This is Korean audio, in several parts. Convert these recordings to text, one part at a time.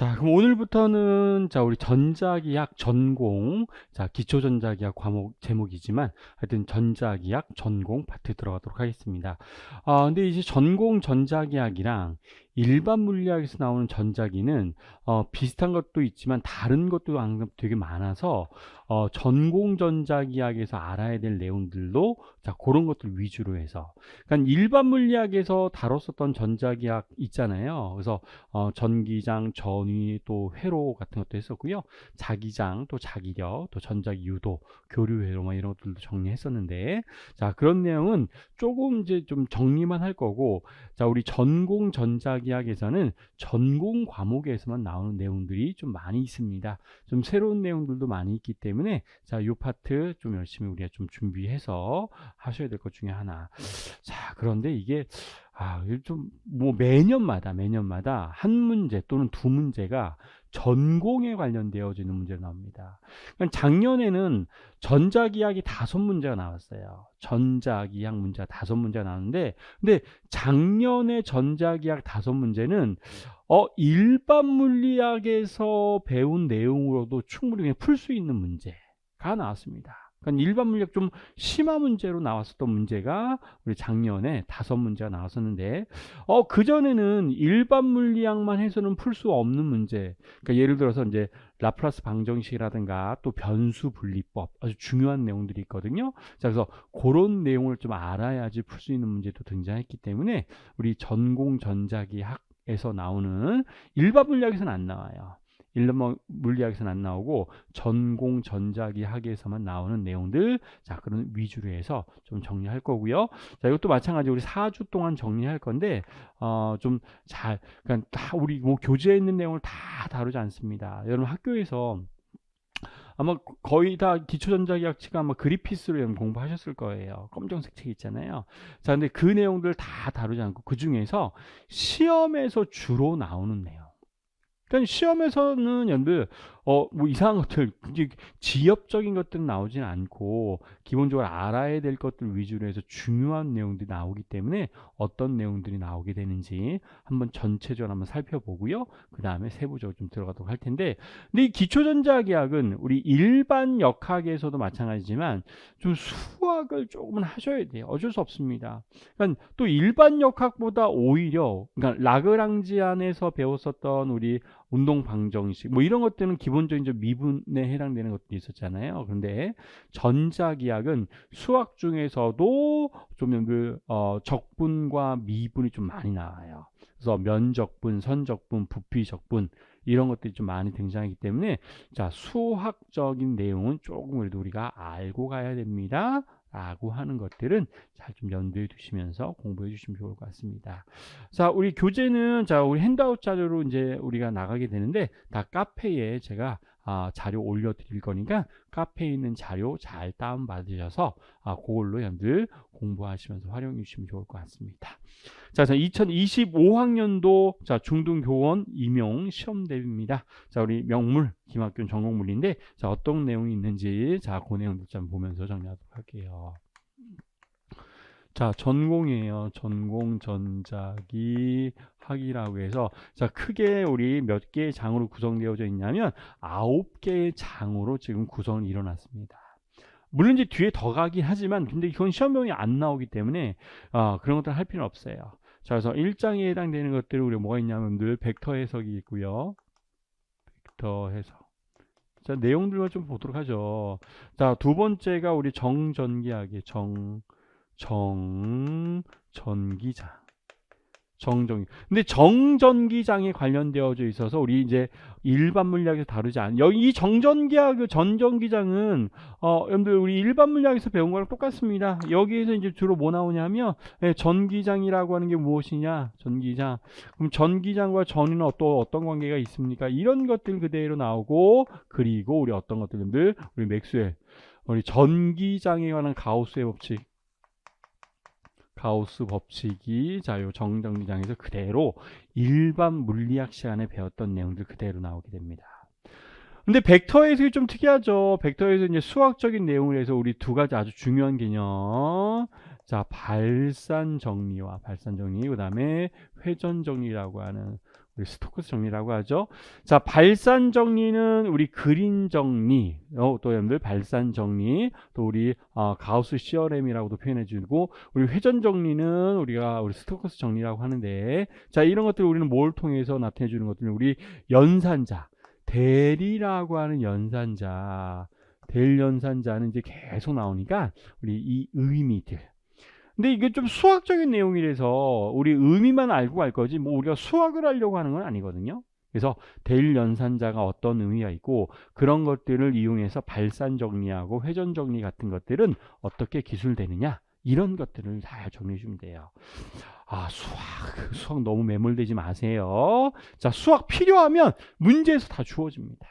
자, 그럼 오늘부터는 우리 전자기학 전공, 기초 전자기학 과목 제목이지만 하여튼 전자기학 전공 파트 들어가도록 하겠습니다. 근데 이제 전공 전자기학이랑 일반 물리학에서 나오는 전자기는 비슷한 것도 있지만 다른 것도 항상 되게 많아서 전공 전자기학에서 알아야 될 내용들도 그런 것들 위주로 해서, 그러니까 일반 물리학에서 다뤘었던 전자기학 있잖아요. 그래서 전기장, 전위, 또 회로 같은 것도 했었고요. 자기장, 또 자기력, 또 전자기 유도, 교류 회로 막 이런 것들도 정리했었는데, 그런 내용은 조금 이제 좀 정리만 할 거고, 우리 전공 전자기학에서는 전공 과목에서만 나오는 내용들이 좀 많이 있습니다. 좀 새로운 내용들도 많이 있기 때문에 이 파트 좀 열심히 우리가 좀 준비해서 하셔야 될 것 중에 하나. 그런데 이게 좀 뭐 매년마다 한 문제 또는 두 문제가 전공에 관련되어지는 문제가 나옵니다. 그러니까 작년에는 전자기학이 5문제가 나왔어요. 전자기학 문제가 5문제가 나왔는데, 근데 작년에 전자기학 5문제는 일반 물리학에서 배운 내용으로도 충분히 그냥 풀 수 있는 문제가 나왔습니다. 그러니까 일반 물리학 좀 심화 문제로 나왔었던 문제가 우리 작년에 5문제가 나왔었는데, 그전에는 일반 물리학만 해서는 풀 수 없는 문제, 그러니까 예를 들어서 이제 라플라스 방정식이라든가 또 변수 분리법, 아주 중요한 내용들이 있거든요. 그래서 그런 내용을 좀 알아야지 풀 수 있는 문제도 등장했기 때문에 우리 전공 전자기학에서 나오는 일반 물리학에서는 안 나와요. 일반 물리학에서는 안 나오고 전공 전자기학에서만 나오는 내용들, 그런 위주로 해서 좀 정리할 거고요. 이것도 마찬가지 우리 4주 동안 정리할 건데 좀 잘, 그러니까 다 우리 뭐 교재에 있는 내용을 다 다루지 않습니다. 여러분 학교에서 아마 거의 다 기초전자기학치가 아마 그리피스로 공부하셨을 거예요. 검정색 책 있잖아요. 근데 그 내용들 다 다루지 않고 그 중에서 시험에서 주로 나오는 내용. 그러니까 시험에서는 여러분들 뭐 이상한 것들, 이제 지엽적인 것들은 나오진 않고 기본적으로 알아야 될 것들 위주로 해서 중요한 내용들이 나오기 때문에 어떤 내용들이 나오게 되는지 한번 전체적으로 한번 살펴보고요. 그 다음에 세부적으로 좀 들어가도록 할 텐데, 근데 이 기초전자기학은 우리 일반 역학에서도 마찬가지지만 좀 수학을 조금은 하셔야 돼요. 어쩔 수 없습니다. 그러니까 또 일반 역학보다 오히려, 그러니까 라그랑지 안에서 배웠었던 우리 운동 방정식 뭐 이런 것들은 기본적인 미분에 해당되는 것들이 있었잖아요. 그런데 전자기학은 수학 중에서도 좀 적분과 미분이 좀 많이 나와요. 그래서 면적분, 선적분, 부피적분 이런 것들이 좀 많이 등장하기 때문에 수학적인 내용은 조금 그래도 우리가 알고 가야 됩니다. 라고 하는 것들은 잘 좀 염두에 두시면서 공부해 주시면 좋을 것 같습니다. 우리 교재는 우리 핸드아웃 자료로 이제 우리가 나가게 되는데, 다 카페에 제가 자료 올려 드릴 거니까 카페에 있는 자료 잘 다운 받으셔서 그걸로 여러분들 공부하시면서 활용해 주시면 좋을 것 같습니다. 2025학년도 중등교원 임용 시험 대비입니다. 우리 명물 김학균 전공물리인데 어떤 내용이 있는지 그 내용도 좀 보면서 정리하도록 할게요. 전공이에요. 전공 전자기 학이라고 해서 크게 우리 몇 개의 장으로 구성되어져 있냐면 9개의 장으로 지금 구성이 일어났습니다. 물론 이제 뒤에 더 가긴 하지만 근데 그건 시험용이 안 나오기 때문에 그런 것들 할 필요는 없어요. 그래서 1장에 해당되는 것들이 우리 뭐가 있냐면 늘 벡터 해석이 있고요. 벡터 해석. 내용들만 좀 보도록 하죠. 두 번째가 우리 정전기학의 정전기장. 근데 정전기장에 관련되어져 있어서 우리 이제 일반 물리학에서 다루지 않은 이 정전기학, 전전기장은 여러분들 우리 일반 물리학에서 배운 거랑 똑같습니다. 여기에서 이제 주로 뭐 나오냐면 전기장이라고 하는 게 무엇이냐, 전기장. 그럼 전기장과 전위는 또 어떤 관계가 있습니까? 이런 것들 그대로 나오고, 그리고 우리 어떤 것들들 우리 맥스웰, 우리 전기장에 관한 가우스의 법칙. 가우스 법칙이 요 정전기장에서 그대로 일반 물리학 시간에 배웠던 내용들 그대로 나오게 됩니다. 근데 벡터 해석이 좀 특이하죠. 벡터에서 이제 수학적인 내용을 해서 우리 두 가지 아주 중요한 개념. 자, 발산 정리와 발산 정리, 그다음에 회전 정리라고 하는 우리 스토크스 정리라고 하죠. 자, 발산 정리는 우리 그린 정리, 또 여러분들 발산 정리, 또 우리 가우스 시어렘이라고도 표현해 주고, 우리 회전 정리는 우리 스토크스 정리라고 하는데, 자, 이런 것들 우리는 뭘 통해서 나타내 주는 것들은 우리 연산자, 대리라고 하는 연산자, 델 연산자는 이제 계속 나오니까 우리 이 의미들. 근데 이게 좀 수학적인 내용이라서 우리 의미만 알고 갈 거지 뭐 우리가 수학을 하려고 하는 건 아니거든요. 그래서 델 연산자가 어떤 의미가 있고 그런 것들을 이용해서 발산 정리하고 회전 정리 같은 것들은 어떻게 기술되느냐 이런 것들을 잘 정리해 주면 돼요. 수학 너무 매몰되지 마세요. 자, 수학 필요하면 문제에서 다 주어집니다.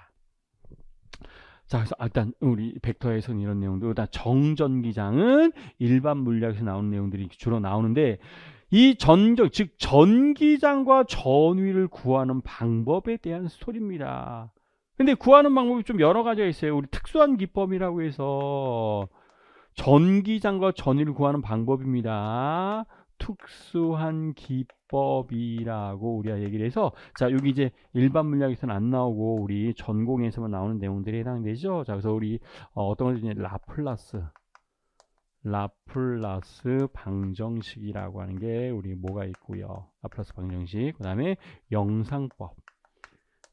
자, 그래서 일단 우리 벡터에서는 이런 내용들, 일단 정전기장은 일반 물리학에서 나오는 내용들이 주로 나오는데 이 즉 전기장과 전위를 구하는 방법에 대한 스토리입니다. 근데 구하는 방법이 좀 여러 가지가 있어요. 우리 특수한 기법이라고 해서 전기장과 전위를 구하는 방법입니다. 특수한 기법이라고 우리가 얘기를 해서, 자, 여기 이제 일반 물리학에서는 안 나오고 우리 전공에서만 나오는 내용들에 해당되죠. 자, 그래서 우리 어떤 걸 이제 라플라스 방정식이라고 하는 게 우리 뭐가 있고요. 라플라스 방정식, 그 다음에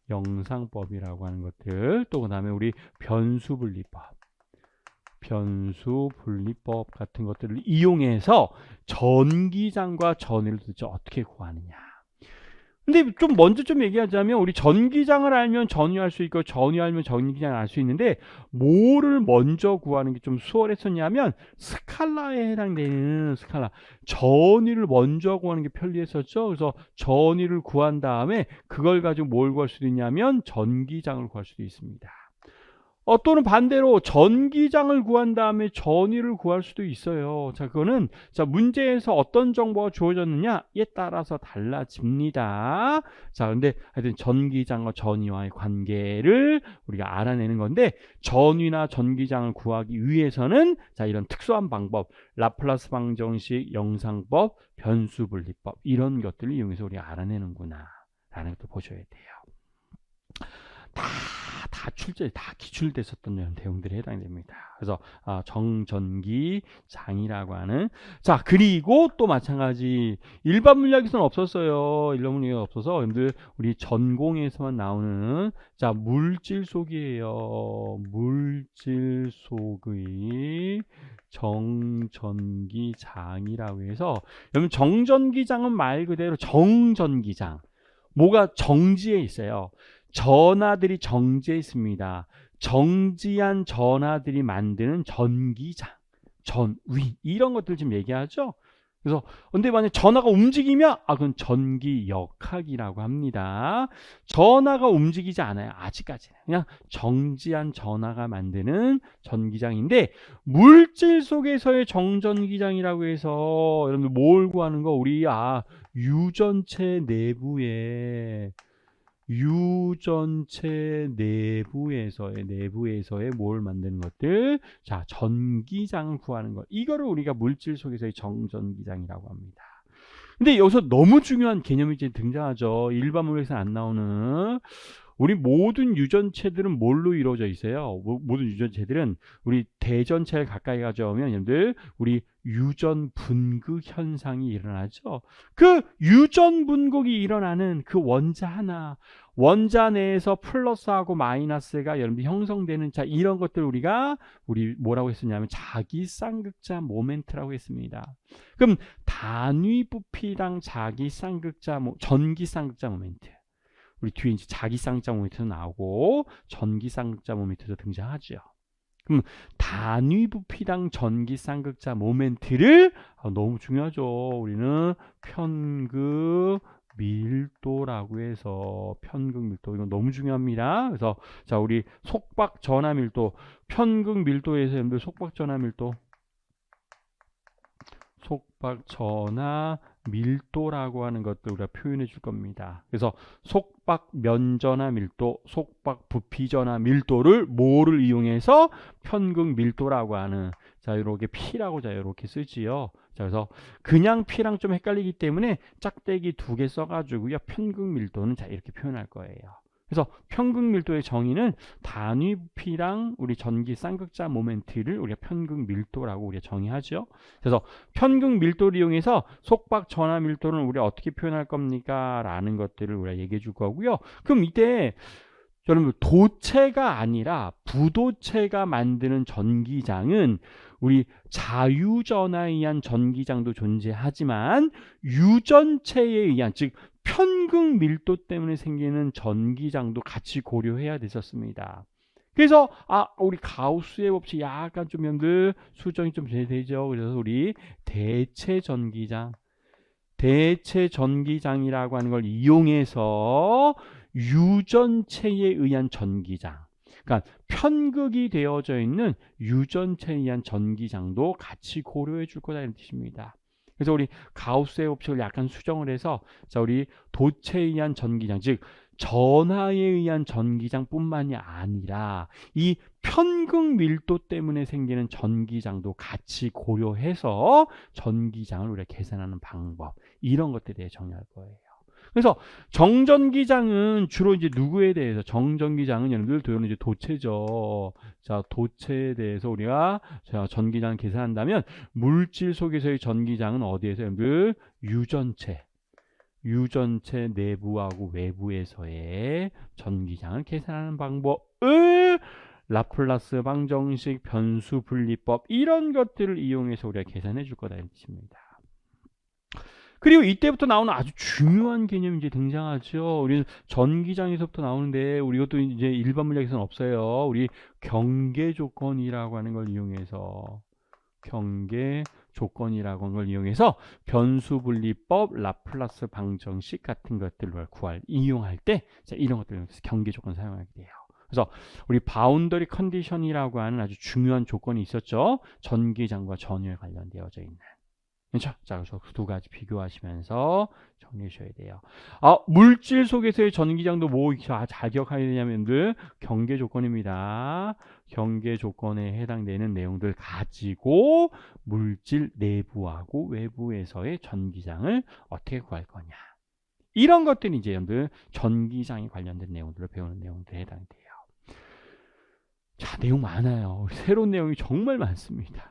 영상법이라고 하는 것들, 또 그 다음에 우리 변수분리법 같은 것들을 이용해서 전기장과 전위를 도대체 어떻게 구하느냐. 근데 좀 먼저 좀 얘기하자면 우리 전기장을 알면 전위할 수 있고 전위 알면 전기장을 알 수 있는데 뭐를 먼저 구하는 게 좀 수월했었냐면 스칼라에 해당되는 스칼라 전위를 먼저 구하는 게 편리했었죠. 그래서 전위를 구한 다음에 그걸 가지고 뭘 구할 수도 있냐면 전기장을 구할 수도 있습니다. 또는 반대로 전기장을 구한 다음에 전위를 구할 수도 있어요. 자, 그거는 자, 문제에서 어떤 정보가 주어졌느냐에 따라서 달라집니다. 자, 근데 하여튼 전기장과 전위와의 관계를 우리가 알아내는 건데 전위나 전기장을 구하기 위해서는 자, 이런 특수한 방법, 라플라스 방정식, 영상법, 변수분리법 이런 것들을 이용해서 우리가 알아내는구나 라는 것도 보셔야 돼요. 다 기출됐었던 내용들에 해당됩니다. 그래서 정전기장이라고 하는, 자, 그리고 또 마찬가지 일반 물리학에서는 없었어요. 일반 물리학이 없어서 여러분들 우리 전공에서만 나오는 자, 물질 속이에요. 물질 속의 정전기장이라고 해서 여러분 정전기장은 말 그대로 정전기장, 뭐가 정지에 있어요. 전하들이 정지해 있습니다. 정지한 전하들이 만드는 전기장, 전위 이런 것들 지금 얘기하죠. 그래서 근데 만약 전하가 움직이면 그건 전기역학이라고 합니다. 전하가 움직이지 않아요. 아직까지는 그냥 정지한 전하가 만드는 전기장인데 물질 속에서의 정전기장이라고 해서 여러분들 뭘 구하는 거 우리 유전체 내부에서의 뭘 만드는 것들, 자, 전기장을 구하는 것, 이거를 우리가 물질 속에서의 정전기장이라고 합니다. 근데 여기서 너무 중요한 개념이 이제 등장하죠. 일반 물리학에서는 안 나오는 우리 모든 유전체들은 뭘로 이루어져 있어요? 모든 유전체들은 우리 대전체를 가까이 가져오면 여러분들 우리 유전 분극 현상이 일어나죠. 그 유전 분극이 일어나는 그 원자 내에서 플러스하고 마이너스가 여러분들 형성되는 자, 이런 것들 우리 뭐라고 했었냐면 자기 쌍극자 모멘트라고 했습니다. 그럼 단위 부피당 자기 쌍극자 전기 쌍극자 모멘트. 우리 뒤에 이제 자기 쌍극자 모멘트도 나오고 전기 쌍극자 모멘트도 등장하죠. 그럼 단위 부피당 전기 쌍극자 모멘트를 너무 중요하죠. 우리는 편극 밀도라고 해서 편극 밀도 이건 너무 중요합니다. 그래서 자, 우리 속박 전하 밀도, 편극 밀도에서 여러분들 속박 전하 밀도라고 하는 것들 우리가 표현해 줄 겁니다. 그래서 속박 면전화 밀도, 속박 부피전화 밀도를 뭐를 이용해서 편극 밀도라고 하는, 자 이렇게 P라고 자 이렇게 쓰지요. 자 그래서 그냥 P랑 좀 헷갈리기 때문에 짝대기 2개 써가지고요, 편극 밀도는 자 이렇게 표현할 거예요. 그래서 편극 밀도의 정의는 단위 부피랑 우리 전기 쌍극자 모멘트를 우리가 편극 밀도라고 우리가 정의하죠. 그래서 편극 밀도를 이용해서 속박 전화 밀도는 우리가 어떻게 표현할 겁니까? 라는 것들을 우리가 얘기해 줄 거고요. 그럼 이때 여러분 도체가 아니라 부도체가 만드는 전기장은 우리 자유전하에 의한 전기장도 존재하지만 유전체에 의한, 즉 편극 밀도 때문에 생기는 전기장도 같이 고려해야 됐었습니다. 그래서 우리 가우스의 법칙 약간 좀 여러분들 수정이 좀 되죠. 그래서 우리 대체 전기장이라고 하는 걸 이용해서 유전체에 의한 전기장, 그러니까 편극이 되어져 있는 유전체에 의한 전기장도 같이 고려해 줄 거다 이런 뜻입니다. 그래서 우리 가우스의 법칙을 약간 수정을 해서, 자 우리 도체에 의한 전기장, 즉 전하에 의한 전기장뿐만이 아니라 이 편극 밀도 때문에 생기는 전기장도 같이 고려해서 전기장을 우리가 계산하는 방법, 이런 것들에 대해 정의할 거예요. 그래서 정전기장은 주로 이제 누구에 대해서, 정전기장은 여러분들 이제 도체죠. 자, 도체에 대해서 우리가 자, 전기장을 계산한다면 물질 속에서의 전기장은 어디에서 여러분들? 유전체 내부하고 외부에서의 전기장을 계산하는 방법을 라플라스 방정식, 변수 분리법 이런 것들을 이용해서 우리가 계산해 줄 거다 이런 뜻입니다. 그리고 이때부터 나오는 아주 중요한 개념이 이제 등장하죠. 우리는 전기장에서부터 나오는데 우리 이것도 이제 일반 물리학에서는 없어요. 우리 경계 조건이라고 하는 걸 이용해서, 경계 조건이라고 하는 걸 이용해서 변수 분리법, 라플라스 방정식 같은 것들을 이용할 때, 자, 이런 것들을 이용해서 경계 조건 사용하게 돼요. 그래서 우리 바운더리 컨디션이라고 하는 아주 중요한 조건이 있었죠. 전기장과 전유에 관련되어져 있는. 그렇죠? 자, 그래서 두 가지 비교하시면서 정리해 주셔야 돼요. 물질 속에서의 전기장도 뭐 잘 기억해야 되냐면 경계 조건입니다. 경계 조건에 해당되는 내용들 가지고 물질 내부하고 외부에서의 전기장을 어떻게 구할 거냐. 이런 것들이 이제 여러분들 전기장에 관련된 내용들을 배우는 내용들에 해당돼요. 자, 내용 많아요. 새로운 내용이 정말 많습니다.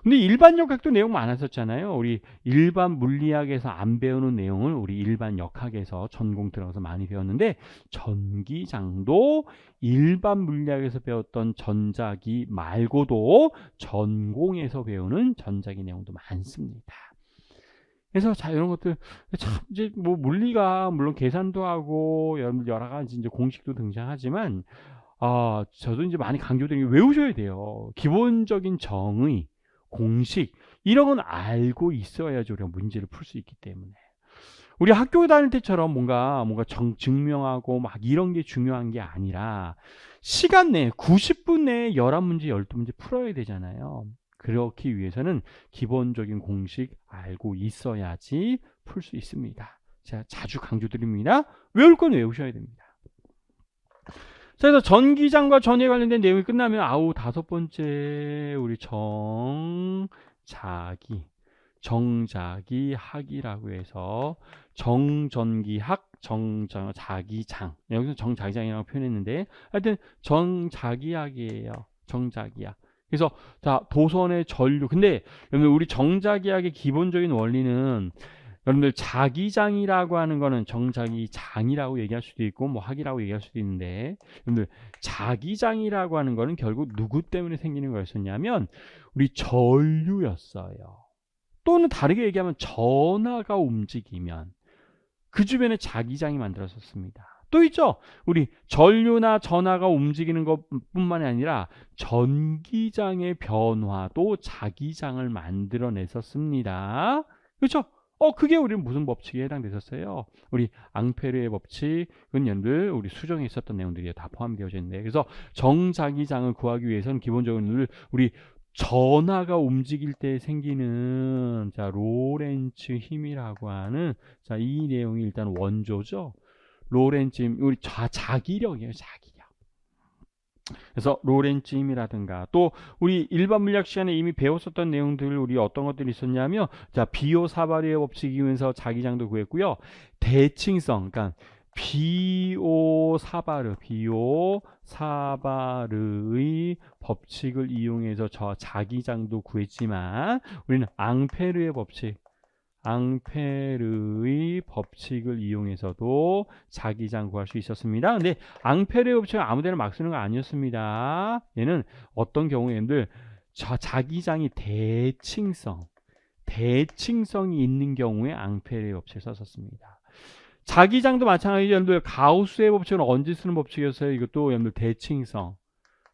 근데 일반 역학도 내용 많았었잖아요. 우리 일반 물리학에서 안 배우는 내용을 우리 일반 역학에서 전공 들어가서 많이 배웠는데, 전기장도 일반 물리학에서 배웠던 전자기 말고도 전공에서 배우는 전자기 내용도 많습니다. 그래서 자, 이런 것들 참 이제 뭐 물리가 물론 계산도 하고 여러 가지 이제 공식도 등장하지만, 저도 이제 많이 강조드리는 게 외우셔야 돼요. 기본적인 정의, 공식 이런 건 알고 있어야지 우리가 문제를 풀 수 있기 때문에. 우리 학교 다닐 때처럼 뭔가 증명하고 막 이런 게 중요한 게 아니라 시간 내에 90분 내에 11문제 12문제 풀어야 되잖아요. 그렇기 위해서는 기본적인 공식 알고 있어야지 풀 수 있습니다. 제가 자주 강조드립니다. 외울 건 외우셔야 됩니다. 자, 그래서 전기장과 전위에 관련된 내용이 끝나면 5번째 우리 정자기학이라고 해서 정전기학, 정자기장, 여기서 정자기장이라고 표현했는데 하여튼 정자기학이에요. 정자기학. 그래서 자, 도선의 전류. 근데 여러분 우리 정자기학의 기본적인 원리는, 여러분들 자기장이라고 하는 거는 정자기장이라고 얘기할 수도 있고 뭐 학이라고 얘기할 수도 있는데, 여러분들 자기장이라고 하는 거는 결국 누구 때문에 생기는 거였었냐면 우리 전류였어요. 또는 다르게 얘기하면 전하가 움직이면 그 주변에 자기장이 만들어졌습니다. 또 있죠. 우리 전류나 전하가 움직이는 것뿐만이 아니라 전기장의 변화도 자기장을 만들어냈었습니다. 그렇죠? 그게 우리는 무슨 법칙에 해당됐었어요? 우리 앙페르의 법칙은 여러분들 우리 수정에 있었던 내용들이 다 포함되어져 있는데, 그래서 정자기장을 구하기 위해서는 기본적으로 우리 전하가 움직일 때 생기는 자 로렌츠 힘이라고 하는 자 이 내용이 일단 원조죠. 로렌츠 힘, 우리 자기력이에요. 자기력. 그래서 로렌츠 힘이라든가 또 우리 일반 물리학 시간에 이미 배웠었던 내용들 우리 어떤 것들이 있었냐면 자 비오 사바르의 법칙이면서 자기장도 구했고요. 대칭성, 그러니까 비오 사바르의 법칙을 이용해서 저 자기장도 구했지만 우리는 앙페르의 법칙을 이용해서도 자기장 구할 수 있었습니다. 근데 앙페르의 법칙은 아무데나 막 쓰는 거 아니었습니다. 얘는 어떤 경우에들 자기장이 대칭성이 있는 경우에 앙페르의 법칙을 썼었습니다. 자기장도 마찬가지로 여러분들 가우스의 법칙은 언제 쓰는 법칙이었어요? 이것도 여러분들 대칭성.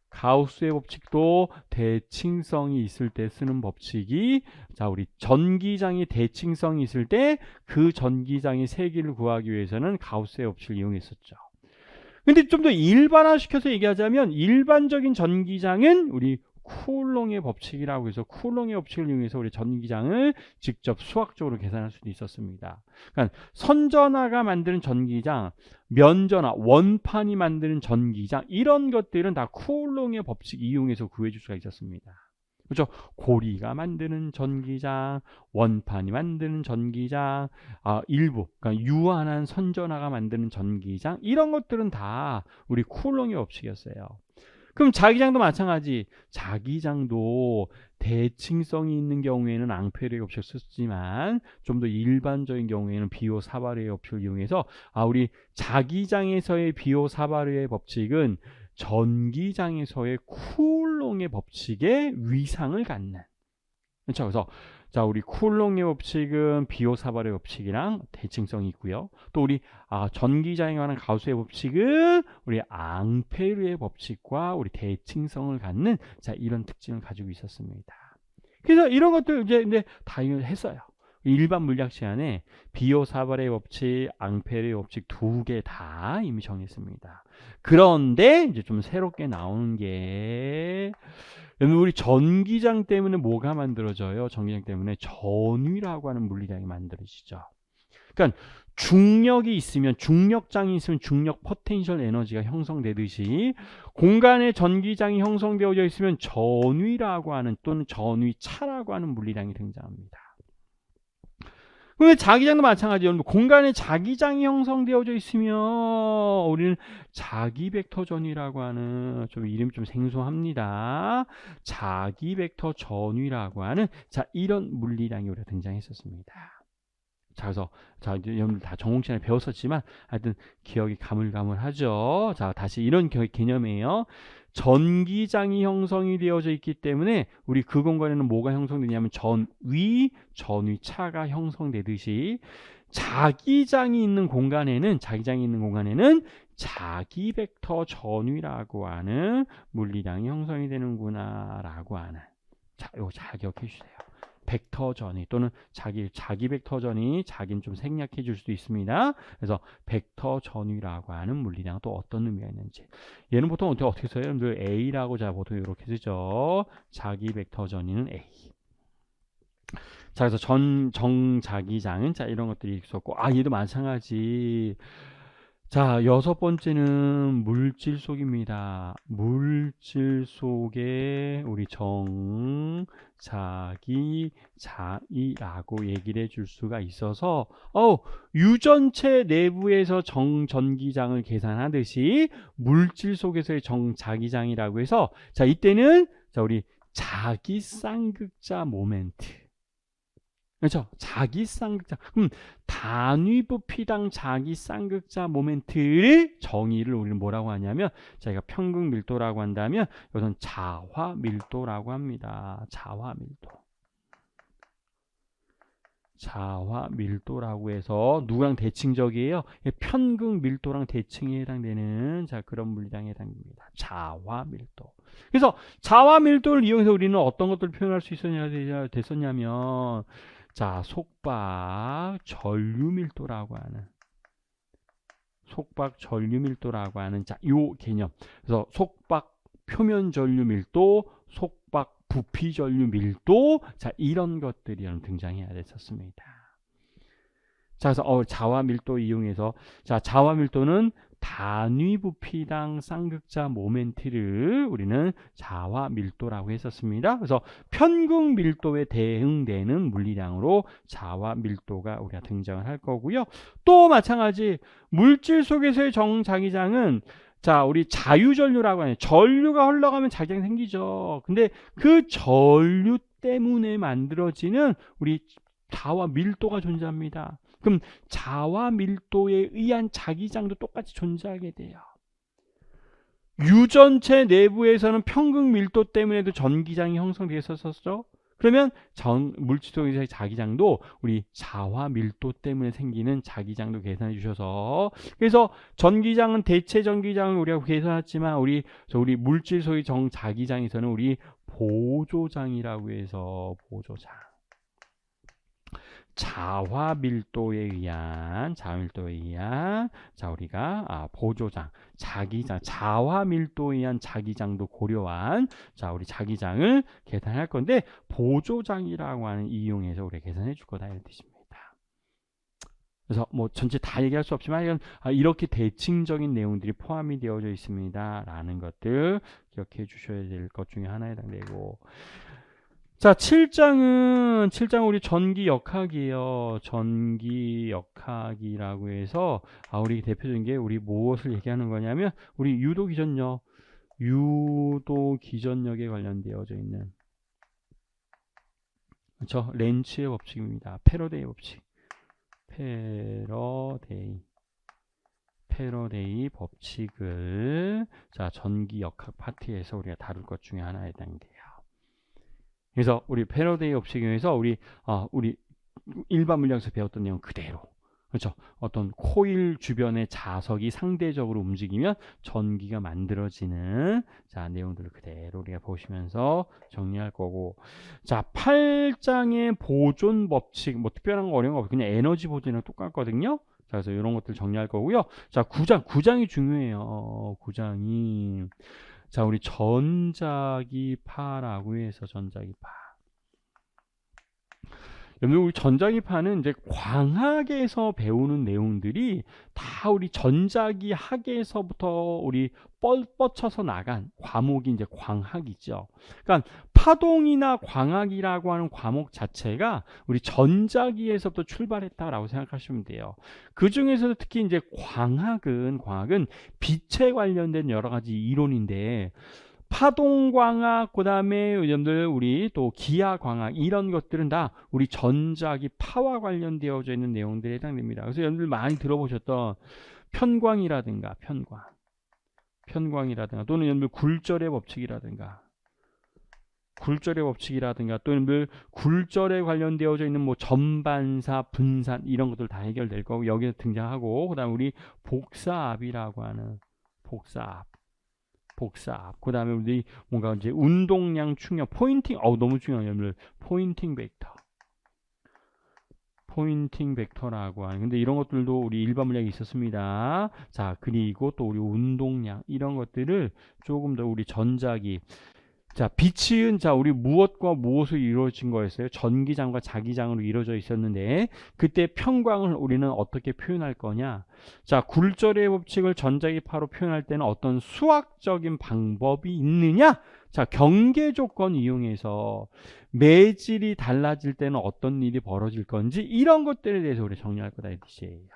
가우스의 법칙도 대칭성이 있을 때 쓰는 법칙이 자 우리 전기장이 대칭성이 있을 때 그 전기장의 세기를 구하기 위해서는 가우스의 법칙을 이용했었죠. 근데 좀 더 일반화시켜서 얘기하자면 일반적인 전기장은 우리 쿠울롱의 법칙이라고 해서 쿠울롱의 법칙을 이용해서 우리 전기장을 직접 수학적으로 계산할 수도 있었습니다. 그러니까 선전하가 만드는 전기장, 면전하, 원판이 만드는 전기장 이런 것들은 다 쿠울롱의 법칙 이용해서 구해줄 수가 있었습니다. 그렇죠? 고리가 만드는 전기장, 원판이 만드는 전기장, 일부 그러니까 유한한 선전하가 만드는 전기장 이런 것들은 다 우리 쿠울롱의 법칙이었어요. 그럼 자기장도 마찬가지. 자기장도 대칭성이 있는 경우에는 앙페르의 법칙을 썼지만 좀 더 일반적인 경우에는 비오 사바르의 법칙을 이용해서 우리 자기장에서의 비오 사바르의 법칙은 전기장에서의 쿠울롱의 법칙의 위상을 갖는. 그렇죠? 그래서 자 우리 쿠울롱의 법칙은 비오 사바르의 법칙이랑 대칭성이 있고요. 또 우리 전기장에 관한 가우스의 법칙은 우리 앙페르의 법칙과 우리 대칭성을 갖는 자 이런 특징을 가지고 있었습니다. 그래서 이런 것들 이제 다 했어요. 일반 물리학 시간에 비오 사바르의 법칙, 앙페르의 법칙 두 개 다 이미 정했습니다. 그런데 이제 좀 새롭게 나오는 게 우리 전기장 때문에 뭐가 만들어져요? 전기장 때문에 전위라고 하는 물리량이 만들어지죠. 그러니까 중력이 있으면 중력장이 있으면 중력 포텐셜 에너지가 형성되듯이 공간에 전기장이 형성되어져 있으면 전위라고 하는 또는 전위차라고 하는 물리량이 등장합니다. 그런데 자기장도 마찬가지예요. 공간에 자기장이 형성되어져 있으면 우리는 자기 벡터 전위라고 하는 좀 이름이 좀 생소합니다. 자기 벡터 전위라고 하는 자 이런 물리량이 우리가 등장했었습니다. 자 그래서 자 이제 여러분들 다 전공 시간에 배웠었지만 하여튼 기억이 가물가물하죠. 자 다시 이런 개념이에요. 전기장이 형성이 되어져 있기 때문에 우리 그 공간에는 뭐가 형성되냐면 전위차가 형성되듯이 자기장이 있는 공간에는 자기 벡터 전위라고 하는 물리량이 형성이 되는구나 라고 하는 자 이거 잘 기억해 주세요. 벡터 전위 또는 자기 벡터 전위 자기는 좀 생략해 줄 수도 있습니다. 그래서 벡터 전위라고 하는 물리량은 또 어떤 의미가 있는지 얘는 보통 어떻게 써요? 여러분들 A라고 자 보통 이렇게 쓰죠. 자기 벡터 전위는 A. 자 그래서 정자기장은 자 이런 것들이 있었고 얘도 마찬가지. 자, 여섯 번째는 물질 속입니다. 물질 속에 우리 정자기장이라고 얘기를 해줄 수가 있어서 유전체 내부에서 정전기장을 계산하듯이 물질 속에서의 정자기장이라고 해서 자 이때는 자 우리 자기쌍극자 모멘트 그렇죠. 자기쌍극자. 그럼 단위 부피당 자기쌍극자 모멘트의 정의를 우리는 뭐라고 하냐면 저희가 평균 밀도라고 한다면 이것은 자화 밀도라고 합니다. 자화 밀도라고 해서 누구랑 대칭적이에요? 편극 밀도랑 대칭에 해당되는 자 그런 물량에 해당됩니다. 자화 밀도. 그래서 자화 밀도를 이용해서 우리는 어떤 것들을 표현할 수 됐었냐면 자, 속박 전류 밀도라고 하는 자, 요 개념. 그래서 속박 표면 전류 밀도, 속박 부피, 전류, 밀도, 자 이런 것들이 등장해야 됐었습니다. 자, 그래서 자와 밀도 이용해서, 자 자와 밀도는 단위 부피당 쌍극자 모멘트를 우리는 자와 밀도라고 했었습니다. 그래서 편극 밀도에 대응되는 물리량으로 자와 밀도가 우리가 등장을 할 거고요. 또 마찬가지 물질 속에서의 정자기장은, 자 우리 자유전류라고 하는, 전류가 흘러가면 자기장이 생기죠. 근데 그 전류 때문에 만들어지는 우리 자와 밀도가 존재합니다. 그럼 자와 밀도에 의한 자기장도 똑같이 존재하게 돼요. 유전체 내부에서는 편극 밀도 때문에도 전기장이 형성되었었죠. 그러면 물질 속에서의 자기장도 우리 자와 밀도 때문에 생기는 자기장도 계산해 주셔서, 그래서 전기장은 대체 전기장을 우리가 계산했지만 우리 물질 속의 자기장에서는 우리 보조장이라고 해서, 보조장, 자와 밀도에 의한 자 우리가 보조장, 자기장, 자와 밀도에 의한 자기장도 고려한, 자 우리 자기장을 계산할 건데 보조장이라고 하는 이용해서 우리가 계산해 줄 거다 이런 뜻입니다. 그래서 뭐 전체 다 얘기할 수 없지만 이건 이렇게 대칭적인 내용들이 포함이 되어져 있습니다 라는 것들 기억해 주셔야 될 것 중에 하나에 해당되고, 자 7장은 우리 전기역학이에요. 전기역학이라고 해서 우리 대표적인 게 우리 무엇을 얘기하는 거냐면 우리 유도기전력에 관련되어져 있는, 그렇죠? 렌츠의 법칙입니다. 패러데이 법칙, 패러데이 법칙을 자 전기역학 파트에서 우리가 다룰 것 중에 하나에 해당돼요. 그래서 우리 패러데이 법칙에서 우리 일반 물리학에서 배웠던 내용 그대로, 그렇죠? 어떤 코일 주변의 자석이 상대적으로 움직이면 전기가 만들어지는, 자 내용들을 그대로 우리가 보시면서 정리할 거고, 자 8장의 보존 법칙, 뭐 특별한 거 어려운 거 없고 그냥 에너지 보존이랑 똑같거든요. 자 그래서 이런 것들 정리할 거고요. 자 9장이 중요해요. 9장이, 자 우리 전자기파라고 해서, 전자기파. 여러분 우리 전자기파는 이제 광학에서 배우는 내용들이 다 우리 전자기학에서부터 우리 뻗쳐서 나간 과목이 이제 광학이죠. 그러니까 파동이나 광학이라고 하는 과목 자체가 우리 전자기에서부터 출발했다라고 생각하시면 돼요. 그 중에서도 특히 이제 광학은 빛에 관련된 여러 가지 이론인데, 파동광학, 그 다음에 여러분들 우리 또 기하광학, 이런 것들은 다 우리 전자기파와 관련되어져 있는 내용들에 해당됩니다. 그래서 여러분들 많이 들어보셨던 편광이라든가 또는 여러분들 굴절의 법칙이라든가 또 여러분들 굴절에 관련되어져 있는 뭐 전반사, 분산, 이런 것들 다 해결될 거고 여기서 등장하고, 그 다음에 우리 복사압이라고 하는 복사압, 그 다음에 우리 뭔가 이제 운동량 충격, 포인팅, 너무 중요해요. 여러분들 포인팅 벡터라고 하는, 근데 이런 것들도 우리 일반 물리학에 있었습니다. 자 그리고 또 우리 운동량, 이런 것들을 조금 더 우리 전자기, 자 빛은 자 우리 무엇과 무엇으로 이루어진 거였어요? 전기장과 자기장으로 이루어져 있었는데, 그때 편광을 우리는 어떻게 표현할 거냐? 자 굴절의 법칙을 전자기파로 표현할 때는 어떤 수학적인 방법이 있느냐? 자 경계 조건 이용해서 매질이 달라질 때는 어떤 일이 벌어질 건지, 이런 것들에 대해서 우리 정리할 거다 이 뜻이에요.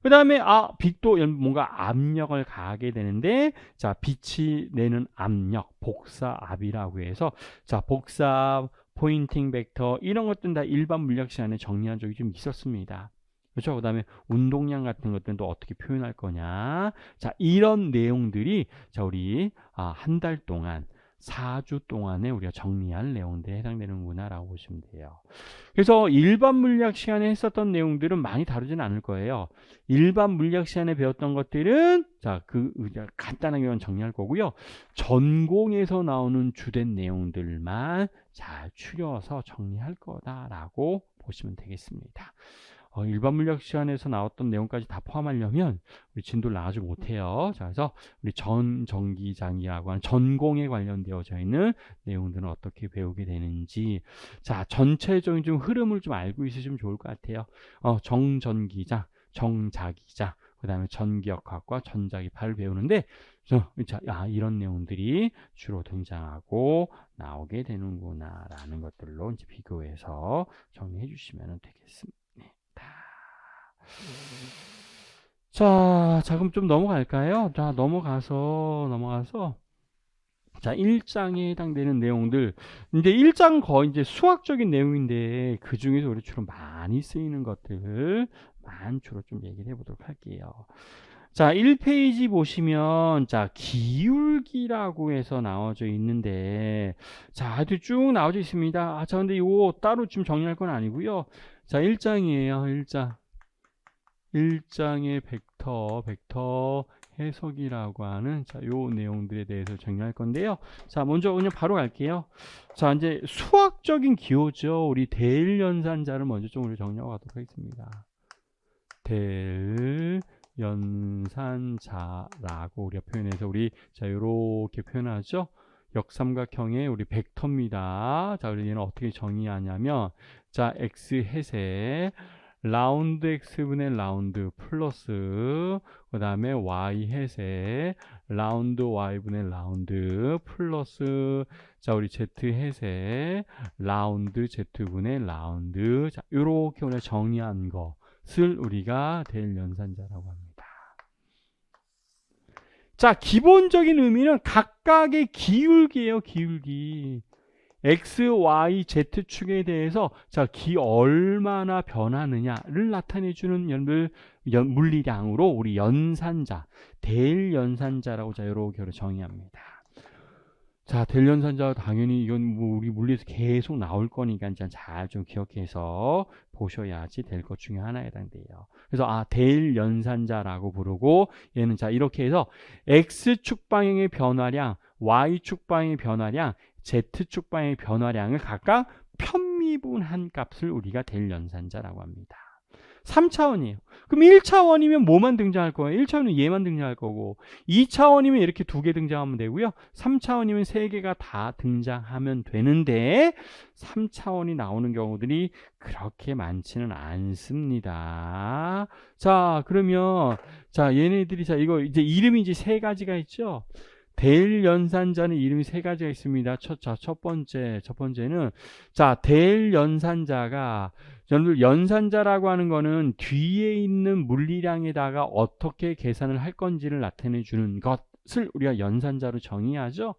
그 다음에 빛도 뭔가 압력을 가하게 되는데, 자 빛이 내는 압력, 복사압이라고 해서, 자 복사압, 포인팅 벡터, 이런 것들은 다 일반 물리학 시간에 정리한 적이 좀 있었습니다. 그렇죠? 그 다음에 운동량 같은 것들은 또 어떻게 표현할 거냐, 자 이런 내용들이 자 우리 한 달 동안 4주 동안에 우리가 정리할 내용들에 해당되는구나 라고 보시면 돼요. 그래서 일반 물리학 시간에 했었던 내용들은 많이 다루지는 않을 거예요. 일반 물리학 시간에 배웠던 것들은 자 간단하게 정리할 거고요. 전공에서 나오는 주된 내용들만 잘 추려서 정리할 거다라고 보시면 되겠습니다. 일반 물리학 시간에서 나왔던 내용까지 다 포함하려면 우리 진도를 나가지 못해요. 자, 그래서 우리 전전기장이라고 하는 전공에 관련되어져 있는 내용들은 어떻게 배우게 되는지, 자, 전체적인 좀 흐름을 좀 알고 있으시면 좋을 것 같아요. 정전기장, 정자기장, 그 다음에 전기역학과 전자기파를 배우는데, 이런 내용들이 주로 등장하고 나오게 되는구나 라는 것들로 이제 비교해서 정리해 주시면 되겠습니다. 자, 그럼 좀 넘어갈까요? 자, 넘어가서 자, 1장에 해당되는 내용들. 근데 1장 거의 이제 수학적인 내용인데 그 중에서 우리 주로 많이 쓰이는 것들만 주로 좀 얘기를 해보도록 할게요. 자, 1페이지 보시면, 자, 기울기라고 해서 나와져 있는데, 자, 하여튼 쭉 나와져 있습니다. 자, 근데 이거 따로 좀 정리할 건 아니고요. 자, 1장이에요, 1장. 1장의 벡터 해석이라고 하는, 자, 요 내용들에 대해서 정리할 건데요. 자, 먼저 그냥 바로 갈게요. 자, 이제 수학적인 기호죠. 우리 대일연산자를 먼저 좀 우리 정리하고 가도록 하겠습니다. 대일연산자라고 우리가 표현해서 우리 자 요렇게 표현하죠. 역삼각형의 우리 벡터입니다. 자, 우리 얘는 어떻게 정의하냐면, 자, x 햇에 라운드 x분의 라운드 플러스 그 다음에 y 햇에 라운드 y분의 라운드 플러스, 자, 우리 z 햇에 라운드 z분의 라운드, 자, 요렇게 우리가 정의한 것을 우리가 대일연산자라고 합니다. 자, 기본적인 의미는 각각의 기울기예요, 기울기. x, y, z축에 대해서 자, 얼마나 변하느냐를 나타내주는 물리량으로 우리 연산자, 대일연산자라고 자, 이렇게 정의합니다. 자, 대일연산자 당연히 이건 뭐 우리 물리에서 계속 나올 거니까 잘 좀 기억해서 보셔야지 될 것 중에 하나에 해당돼요. 그래서 대일연산자라고 부르고, 얘는 자 이렇게 해서 x축 방향의 변화량, y축 방향의 변화량, z축 방향의 변화량을 각각 편미분한 값을 우리가 대일연산자라고 합니다. 3차원이에요. 그럼 1차원이면 뭐만 등장할 거예요? 1차원은 얘만 등장할 거고, 2차원이면 이렇게 2개 등장하면 되고요. 3차원이면 3개가 다 등장하면 되는데 3차원이 나오는 경우들이 그렇게 많지는 않습니다. 자, 그러면 자, 얘네들이 자 이거 이제 이름이 이제 3가지가 있죠. 대일연산자는 이름이 3가지가 있습니다. 첫 번째는 자, 대일연산자가 여러분들 연산자라고 하는 거는 뒤에 있는 물리량에다가 어떻게 계산을 할 건지를 나타내 주는 것을 우리가 연산자로 정의하죠.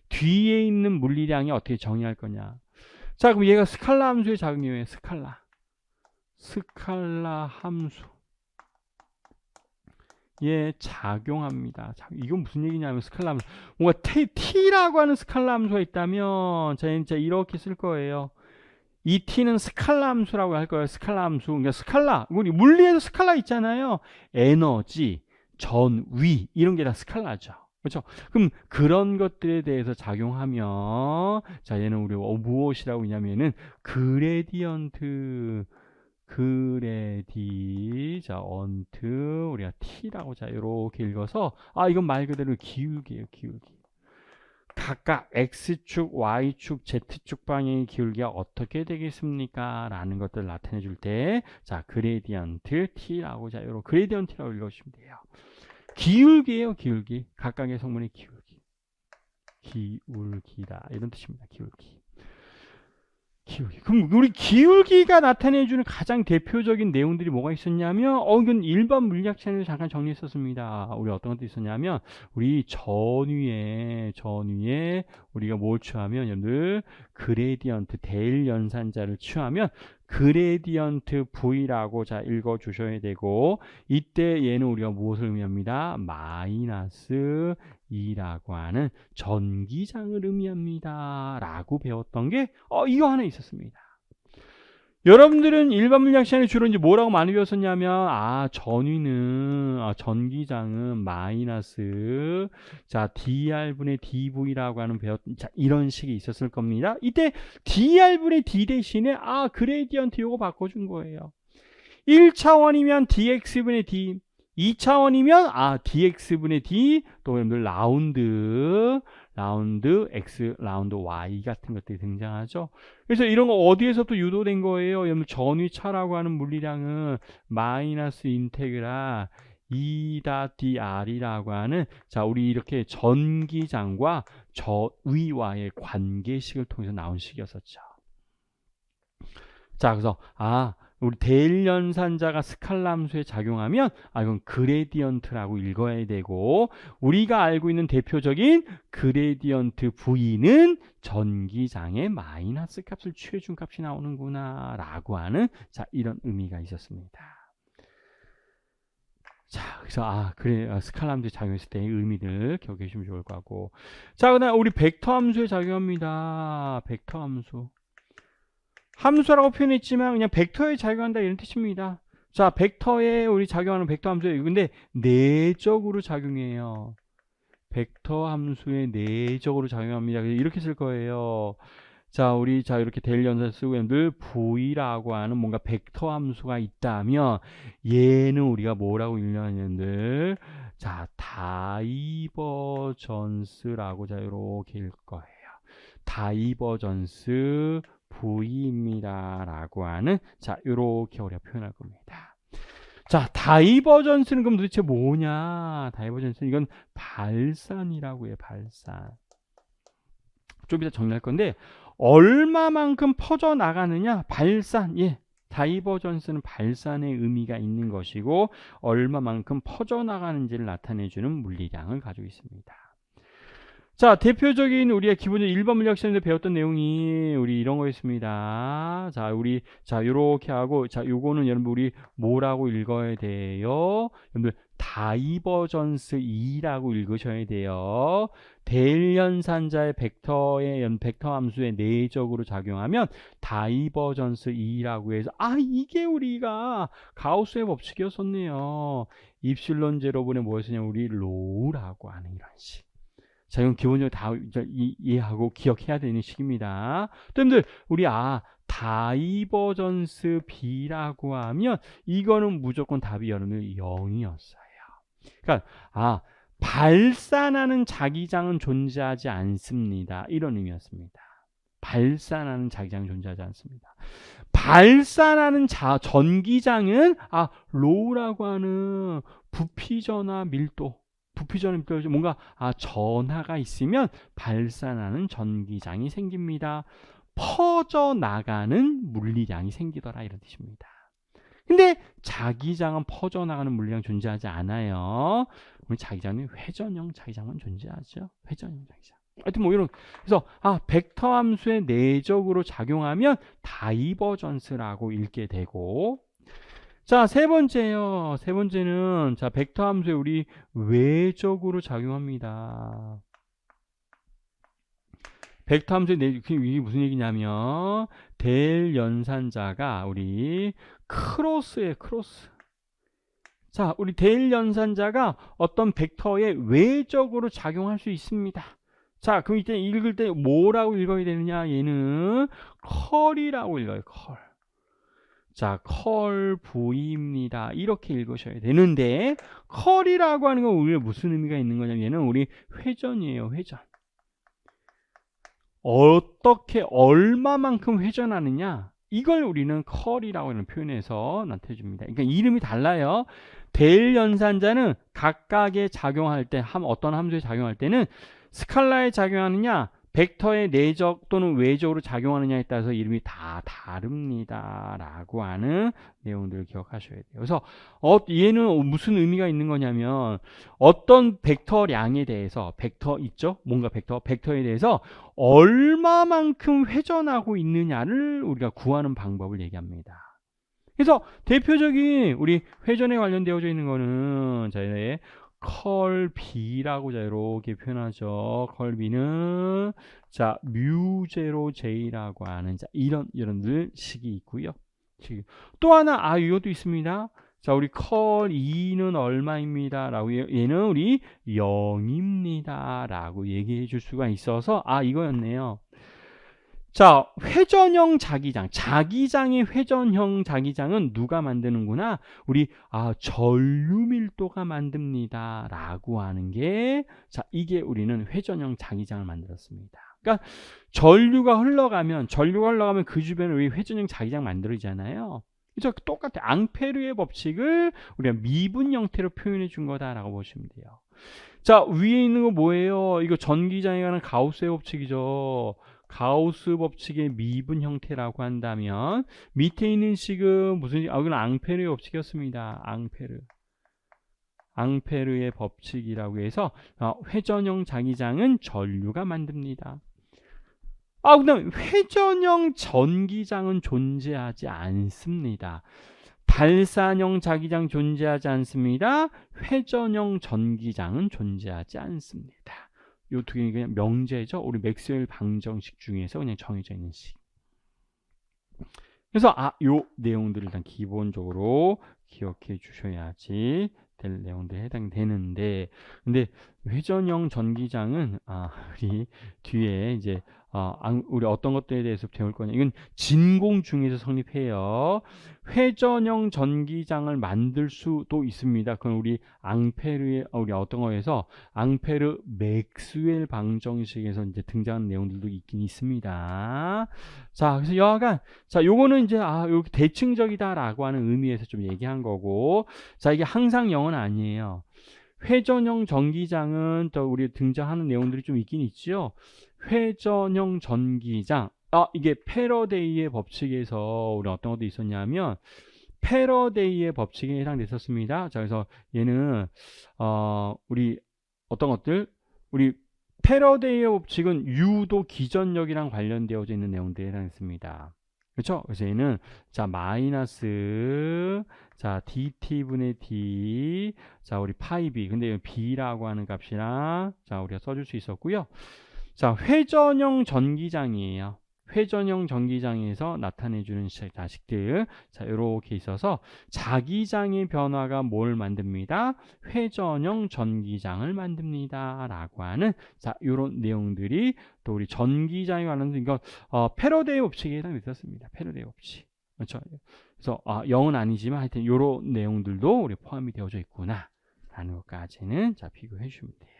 뒤에 있는 물리량이 어떻게 정의할 거냐. 자, 그럼 얘가 스칼라 함수의 작은 이유예요. 스칼라 함수. 예, 작용합니다. 이건 무슨 얘기냐면 스칼라 함수. 뭔가 t라고 하는 스칼라 함수가 있다면 자, 이렇게 쓸 거예요. 이 t는 스칼라 함수라고 할 거예요. 스칼라 함수. 그러니까 스칼라. 우리 물리에서 스칼라 있잖아요. 에너지, 전위 이런 게 다 스칼라죠. 그렇죠? 그럼 그런 것들에 대해서 작용하면 자, 얘는 우리 무엇이라고 하냐면은 그레디언트 자, 언트 우리가 t라고 자 이렇게 읽어서 이건 말 그대로 기울기예요, 기울기. 각각 x축, y축, z축 방향의 기울기가 어떻게 되겠습니까? 라는 것들을 나타내 줄 때, 자, 그레디언트 t라고 자, 요런 그레디언트라고 읽어주시면 돼요. 기울기예요, 기울기. 각각의 성분의 기울기. 기울기다. 이런 뜻입니다, 기울기. 그럼 우리 기울기가 나타내주는 가장 대표적인 내용들이 뭐가 있었냐면, 이건 일반 물리학 시간에서 잠깐 정리했었습니다. 우리 어떤 것도 있었냐면, 우리 전위에 우리가 뭘 취하면, 여러분들 그레디언트 대일연산자를 취하면 그레디언트 V라고 자 읽어주셔야 되고, 이때 얘는 우리가 무엇을 의미합니다? 마이너스 2라고 하는 전기장을 의미합니다. 라고 배웠던 게 이거 하나 있었습니다. 여러분들은 일반 물리학 시간에 주로 이제 뭐라고 많이 배웠었냐면, 전위는, 전기장은 마이너스, 자, dr분의 dv라고 하는 자, 이런 식이 있었을 겁니다. 이때 dr분의 d 대신에, 그레디언트 요거 바꿔준 거예요. 1차원이면 dx분의 d, 2차원이면 dx분의 d, 또 여러분들 라운드 x, 라운드 y 같은 것들이 등장하죠. 그래서 이런 거 어디에서부터 유도된 거예요? 여러분 전위차라고 하는 물리량은 마이너스 인테그랄 E.dr이라고 하는, 자, 우리 이렇게 전기장과 저위와의 관계식을 통해서 나온 식이었었죠. 자, 그래서 우리 대일연산자가 스칼라 함수에 작용하면 이건 그레디언트라고 읽어야 되고, 우리가 알고 있는 대표적인 그레디언트 V는 전기장의 마이너스 값을 취해준 값이 나오는구나 라고 하는, 자, 이런 의미가 있었습니다. 자, 그래서 그래, 스칼라 함수에 작용했을 때의 의미를 기억해 주시면 좋을 것 같고, 자, 그다음 우리 벡터 함수에 작용합니다. 벡터 함수. 함수라고 표현했지만 그냥 벡터에 작용한다 이런 뜻입니다. 자, 벡터에 우리 작용하는 벡터 함수예요. 근데 내적으로 작용해요. 벡터 함수에 내적으로 작용합니다. 이렇게 쓸 거예요. 자, 이렇게 대일연산 쓰고 늘 V라고 하는 뭔가 벡터 함수가 있다면 얘는 우리가 뭐라고 읽냐면들, 자, 다이버전스라고 이렇게 읽을 거예요. 다이버전스 V입니다 라고 하는, 자, 요렇게 우리가 표현할 겁니다. 자, 다이버전스는 그럼 도대체 뭐냐? 다이버전스는 이건 발산이라고 해요. 발산. 좀 이따 정리할 건데, 얼마만큼 퍼져나가느냐? 발산. 예. 다이버전스는 발산의 의미가 있는 것이고, 얼마만큼 퍼져나가는지를 나타내주는 물리량을 가지고 있습니다. 자, 대표적인 우리가 기본적인 일반 물리학 시험에서 배웠던 내용이 우리 이런 거였습니다. 자, 요렇게 하고, 자, 요거는 여러분 우리 뭐라고 읽어야 돼요? 여러분들 다이버전스 2라고 읽으셔야 돼요. 대일연산자의 벡터 함수에 내적으로 작용하면 다이버전스 2라고 해서, 이게 우리가 가우스의 법칙이었었네요. 입실론 제로분의 뭐였었냐? 우리 로우라고 하는 이런 식. 자, 이건 기본적으로 다 이해하고 기억해야 되는 식입니다. 또 여러분들, 우리 다이버전스 B라고 하면 이거는 무조건 답이 여러분들 0이었어요. 그러니까 발산하는 자기장은 존재하지 않습니다. 이런 의미였습니다. 발산하는 자기장은 존재하지 않습니다. 발산하는 전기장은 로우라고 하는 부피전화 밀도, 뭔가 전하가 있으면 발산하는 전기장이 생깁니다. 퍼져나가는 물리량이 생기더라 이런 뜻입니다. 근데 자기장은 퍼져나가는 물리량 존재하지 않아요. 우리 자기장은 회전형 자기장만 존재하죠. 회전형 자기장. 하여튼 뭐 이런, 그래서 벡터 함수에 내적으로 작용하면 다이버전스라고 읽게 되고, 자, 세 번째는, 자, 벡터 함수에 우리 외적으로 작용합니다. 벡터 함수에 이게 무슨 얘기냐면, 대일연산자가 우리 크로스예요, 크로스. 자, 우리 대일연산자가 어떤 벡터에 외적으로 작용할 수 있습니다. 자, 그럼 이때 읽을 때 뭐라고 읽어야 되느냐? 얘는 컬이라고 읽어요, 컬. 자, 컬 V입니다. 이렇게 읽으셔야 되는데, 컬이라고 하는 건 우리가 무슨 의미가 있는 거냐면, 얘는 우리 회전이에요, 회전. 어떻게, 얼마만큼 회전하느냐? 이걸 우리는 컬이라고 하는 표현에서 나타내줍니다. 그러니까 이름이 달라요. 대일연산자는 각각의 작용할 때, 어떤 함수에 작용할 때는 스칼라에 작용하느냐, 벡터의 내적 또는 외적으로 작용하느냐에 따라서 이름이 다 다릅니다 라고 하는 내용들을 기억하셔야 돼요. 그래서 얘는 무슨 의미가 있는 거냐면, 어떤 벡터량에 대해서, 벡터 있죠? 뭔가 벡터에 대해서 얼마만큼 회전하고 있느냐를 우리가 구하는 방법을 얘기합니다. 그래서 대표적인 우리 회전에 관련되어져 있는 거는, 자, 컬 B라고 이렇게 표현하죠. 컬 B는, 자, 뮤제로 J라고 하는, 자, 이런 식이 있고요. 또 하나, 이것도 있습니다. 자, 우리 컬 E는 얼마입니다 라고, 얘는 우리 0입니다 라고 얘기해 줄 수가 있어서, 이거였네요. 자, 회전형 자기장. 자기장의 회전형 자기장은 누가 만드는구나? 우리 전류 밀도가 만듭니다. 라고 하는 게, 자, 이게 우리는 회전형 자기장을 만들었습니다. 그러니까 전류가 흘러가면 그 주변에 우리 회전형 자기장 만들어지잖아요. 그죠? 똑같아. 앙페르의 법칙을 우리가 미분 형태로 표현해 준 거다라고 보시면 돼요. 자, 위에 있는 거 뭐예요? 이거 전기장에 관한 가우스의 법칙이죠. 가우스 법칙의 미분 형태라고 한다면 밑에 있는 식은 무슨 이건 앙페르의 법칙이었습니다. 앙페르의 법칙이라고 해서 회전형 자기장은 전류가 만듭니다. 그다음 회전형 전기장은 존재하지 않습니다. 발산형 자기장 존재하지 않습니다. 회전형 전기장은 존재하지 않습니다. 요 두 개는 그냥 명제죠. 우리 맥스웰 방정식 중에서 그냥 정해져 있는 식. 그래서 요 내용들을 일단 기본적으로 기억해 주셔야지 될 내용들에 해당되는데, 근데 회전형 전기장은 우리 뒤에 이제 우리 어떤 것들에 대해서 배울 거냐. 이건 진공 중에서 성립해요. 회전형 전기장을 만들 수도 있습니다. 그건 우리 앙페르의 우리 어떤 거에서 앙페르 맥스웰 방정식에서 이제 등장하는 내용들도 있긴 있습니다. 자, 그래서 여하간 자, 요거는 이제 여기 대칭적이다라고 하는 의미에서 좀 얘기한 거고, 자, 이게 항상 영어는 아니에요. 회전형 전기장은 또 우리 등장하는 내용들이 좀 있긴 있죠. 회전형 전기장. 이게 패러데이의 법칙에서 우리 어떤 것도 있었냐면 패러데이의 법칙에 해당됐었습니다. 자, 그래서 얘는 우리 어떤 것들 우리 패러데이의 법칙은 유도 기전력이랑 관련되어져 있는 내용들에 해당했습니다. 그렇죠? 그래서 얘는 자 마이너스 자 dt분의 d 자 우리 파이 b 근데 b라고 하는 값이랑 자 우리가 써줄 수 있었고요. 자 회전형 전기장이에요. 회전형 전기장에서 나타내주는 자식들 자 이렇게 있어서 자기장의 변화가 뭘 만듭니다? 회전형 전기장을 만듭니다 라고 하는 자 이런 내용들이 또 우리 전기장에 관련된 이거 패러데이 법칙에 해당됐었습니다. 패러데이 법칙. 그렇죠? 그래서 영은 아니지만 하여튼 이런 내용들도 우리 포함이 되어져 있구나 라는 것까지는 자 비교해 주시면 돼요.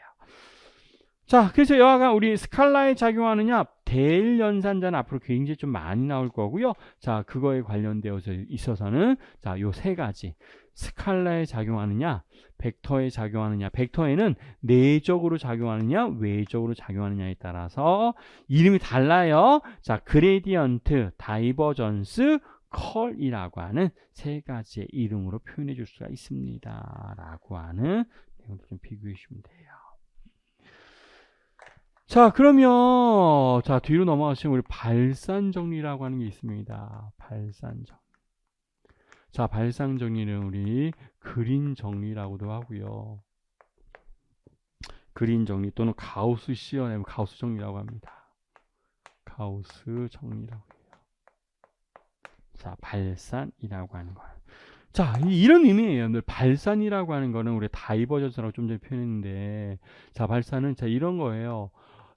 자, 그래서 여하간 우리 스칼라에 작용하느냐 대일 연산자는 앞으로 굉장히 좀 많이 나올 거고요. 자, 그거에 관련되어서 있어서는 자, 요 세 가지 스칼라에 작용하느냐, 벡터에 작용하느냐, 벡터에는 내적으로 작용하느냐, 외적으로 작용하느냐에 따라서 이름이 달라요. 자, 그레디언트, 다이버전스, 컬이라고 하는 세 가지의 이름으로 표현해 줄 수가 있습니다. 라고 하는 내용도 좀 비교해 주시면 돼요. 자, 그러면 자 뒤로 넘어가시면 우리 발산 정리라고 하는 게 있습니다. 발산 정리. 자, 발산 정리는 우리 그린 정리라고도 하고요. 그린 정리 또는 가우스 시어내면 가우스 정리라고 합니다. 가우스 정리라고 해요. 자, 발산이라고 하는 거. 자, 이런 의미예요. 발산이라고 하는 거는 우리 다이버전스라고 좀 전에 표현했는데, 자, 발산은 자 이런 거예요.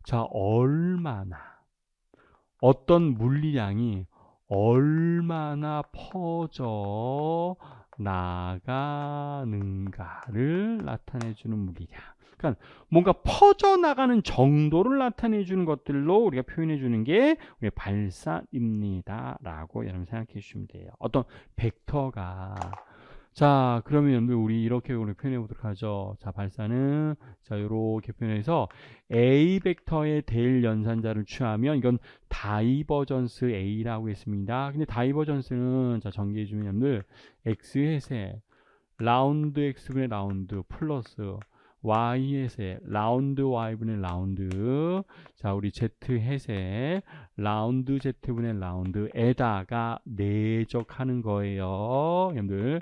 자, 얼마나 어떤 물리량이 얼마나 퍼져 나가는가를 나타내주는 물리량. 그러니까 뭔가 퍼져 나가는 정도를 나타내주는 것들로 우리가 표현해주는 게 우리 발산입니다라고 여러분 생각해 주시면 돼요. 어떤 벡터가 자, 그러면 우리 이렇게 우리 표현해 보도록 하죠. 자, 발산은 자, 요렇게 표현해서 A 벡터의 대일 연산자를 취하면 이건 다이버전스 A라고 했습니다. 근데 다이버전스는 자, 전개해 주면 여러분들 X 회세 라운드 X분의 라운드 플러스 Y 회세 라운드 Y분의 라운드 자, 우리 Z 회세 라운드 Z분의 라운드에다가 내적하는 거예요. 여러분들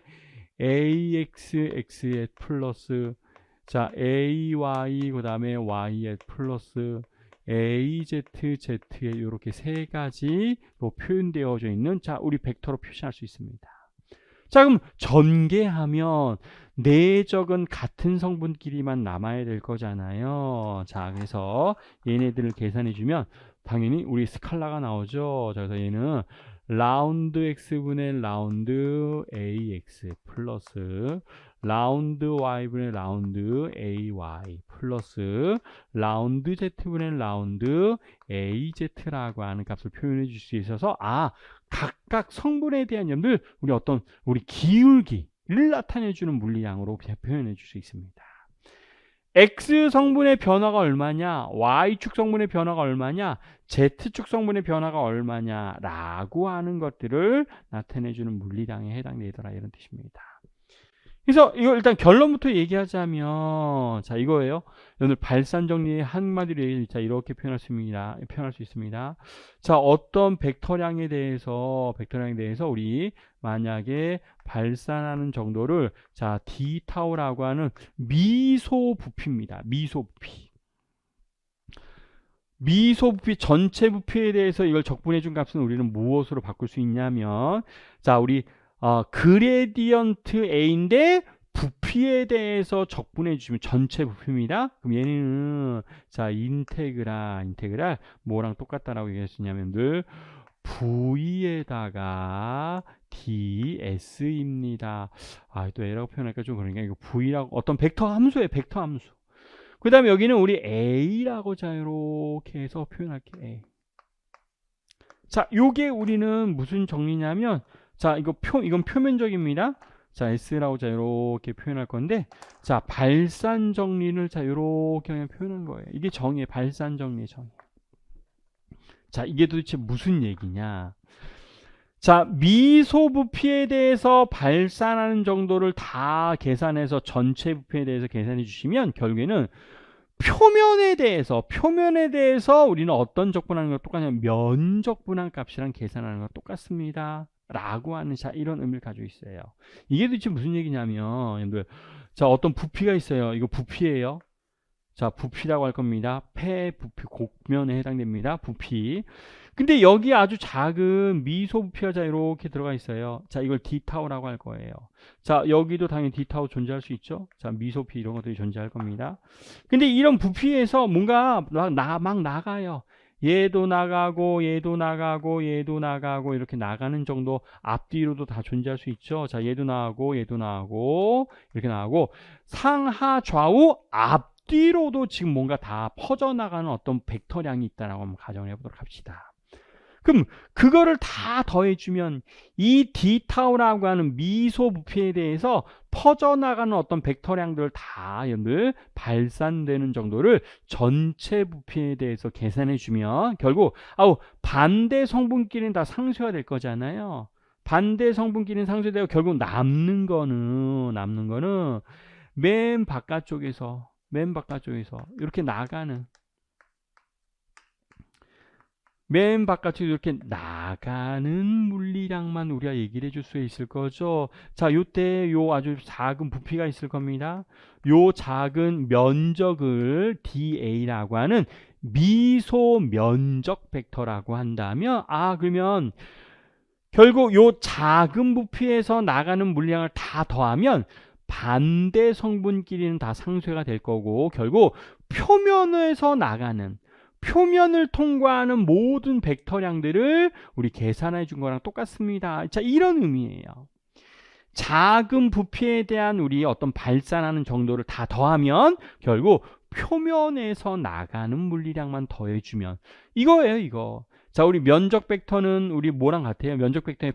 AXX에 플러스 자 AY 그 다음에 Y에 플러스 AZZ에 이렇게 세 가지로 표현되어져 있는 자 우리 벡터로 표시할 수 있습니다. 자 그럼 전개하면 내적은 같은 성분끼리만 남아야 될 거잖아요. 자, 그래서 얘네들을 계산해 주면 당연히 우리 스칼라가 나오죠. 자, 그래서 얘는 라운드 x분의 라운드 ax 플러스 라운드 y분의 라운드 ay 플러스 라운드 z분의 라운드 az라고 하는 값을 표현해 줄 수 있어서 각각 성분에 대한 점들 우리 기울기를 나타내 주는 물리량으로 표현해 줄 수 있습니다. X 성분의 변화가 얼마냐, Y축 성분의 변화가 얼마냐, Z축 성분의 변화가 얼마냐 라고 하는 것들을 나타내주는 물리량에 해당되더라 이런 뜻입니다. 그래서 이거 일단 결론부터 얘기하자면 자 이거예요. 오늘 발산 정리 한마디로 이렇게 표현할 수 있습니다. 자 어떤 벡터량에 대해서 우리 만약에 발산하는 정도를 자 d 타우라고 하는 미소부피입니다. 미소부피 전체 부피에 대해서 이걸 적분해 준 값은 우리는 무엇으로 바꿀 수 있냐면 자 우리 그레디언트 A인데 부피에 대해서 적분해 주시면 전체 부피입니다. 그럼 얘는 자 인테그랄 뭐랑 똑같다라고 얘기했냐면 늘 V에다가 ds입니다. 또 A라고 표현하니까 좀 그러니까 이거 V라고 어떤 벡터 함수예요. 벡터 함수. 그 다음에 여기는 우리 A라고 자 이렇게 해서 표현할게요. A. 자 요게 우리는 무슨 정리냐면 자 이건 표면적입니다. 자 S라고 자 이렇게 표현할 건데 자 발산 정리를 자 이렇게 그냥 표현한 거예요. 이게 정의예요. 발산 정리의 정의. 자 이게 도대체 무슨 얘기냐. 자 미소부피에 대해서 발산하는 정도를 다 계산해서 전체 부피에 대해서 계산해 주시면 결국에는 표면에 대해서 우리는 어떤 적분하는 거 똑같냐면 면적분한 값이랑 계산하는 거 똑같습니다. 라고 하는 자 이런 의미를 가지고 있어요. 이게 도대체 무슨 얘기냐면 여러분들 자 어떤 부피가 있어요. 이거 부피예요. 자 부피라고 할 겁니다. 폐 부피 곡면에 해당됩니다. 부피. 근데 여기 아주 작은 미소부피가 자 이렇게 들어가 있어요. 자 이걸 d타우라고 할 거예요. 자 여기도 당연히 d타우 존재할 수 있죠. 자 미소부피 이런 것들이 존재할 겁니다. 근데 이런 부피에서 뭔가 막 나가요. 얘도 나가고 이렇게 나가는 정도 앞뒤로도 다 존재할 수 있죠. 자 얘도 나가고 이렇게 나가고 상하 좌우 앞뒤로도 지금 뭔가 다 퍼져나가는 어떤 벡터량이 있다라고 한번 가정을 해보도록 합시다. 그럼 그거를 다 더해주면 이 d타우라고 하는 미소부피에 대해서 퍼져나가는 어떤 벡터량들을 다 여러분들 발산되는 정도를 전체 부피에 대해서 계산해주면 결국 반대 성분끼리는 다 상쇄가 될 거잖아요. 반대 성분끼리는 상쇄되고 결국 남는 거는 맨 바깥쪽에서 이렇게 나가는 맨 바깥으로 이렇게 나가는 물리량만 우리가 얘기를 해줄 수 있을 거죠. 자, 요때 요 아주 작은 부피가 있을 겁니다. 요 작은 면적을 dA라고 하는 미소 면적 벡터라고 한다면 그러면 결국 요 작은 부피에서 나가는 물량을 다 더하면 반대 성분끼리는 다 상쇄가 될 거고 결국 표면에서 나가는 표면을 통과하는 모든 벡터량들을 우리 계산해 준 거랑 똑같습니다. 자, 이런 의미예요. 작은 부피에 대한 우리 어떤 발산하는 정도를 다 더하면 결국 표면에서 나가는 물리량만 더해주면 이거예요, 이거. 자, 우리 면적 벡터는 우리 뭐랑 같아요? 면적 벡터의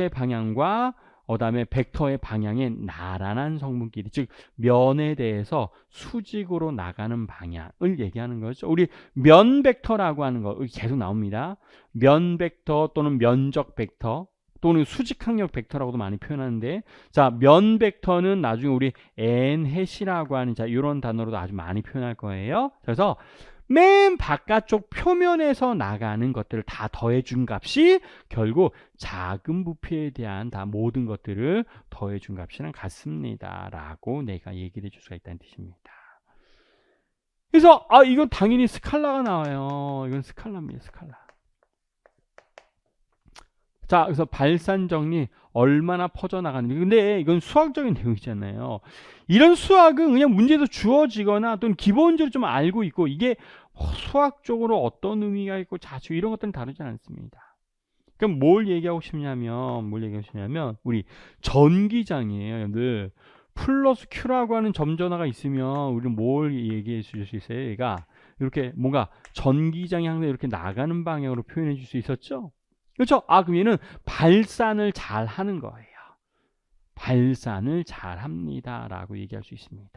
방향과 그다음에 벡터의 방향의 나란한 성분끼리 즉 면에 대해서 수직으로 나가는 방향을 얘기하는 거죠. 우리 면 벡터라고 하는 거 계속 나옵니다. 면 벡터 또는 면적 벡터 또는 수직항력 벡터라고도 많이 표현하는데 자, 면 벡터는 나중에 우리 n-이라고 하는 자 이런 단어로도 아주 많이 표현할 거예요. 그래서 맨 바깥쪽 표면에서 나가는 것들을 다 더해준 값이 결국 작은 부피에 대한 다 모든 것들을 더해준 값이랑 같습니다. 라고 내가 얘기를 해줄 수가 있다는 뜻입니다. 그래서 이건 당연히 스칼라가 나와요. 이건 스칼라입니다. 스칼라. 자, 그래서 발산 정리 얼마나 퍼져나가는지. 근데 이건 수학적인 내용이잖아요. 이런 수학은 그냥 문제에서 주어지거나 또는 기본적으로 좀 알고 있고 이게 수학적으로 어떤 의미가 있고 자주 이런 것들은 다루지 않습니다. 그럼 뭘 얘기하고 싶냐면 우리 전기장이에요, 여러분들. 플러스 Q라고 하는 점전화가 있으면 우리는 뭘 얘기해 줄 수 있어요? 얘가 이렇게 뭔가 전기장이 항상 이렇게 나가는 방향으로 표현해 줄 수 있었죠? 그렇죠? 그럼 얘는 발산을 잘 하는 거예요. 발산을 잘 합니다. 라고 얘기할 수 있습니다.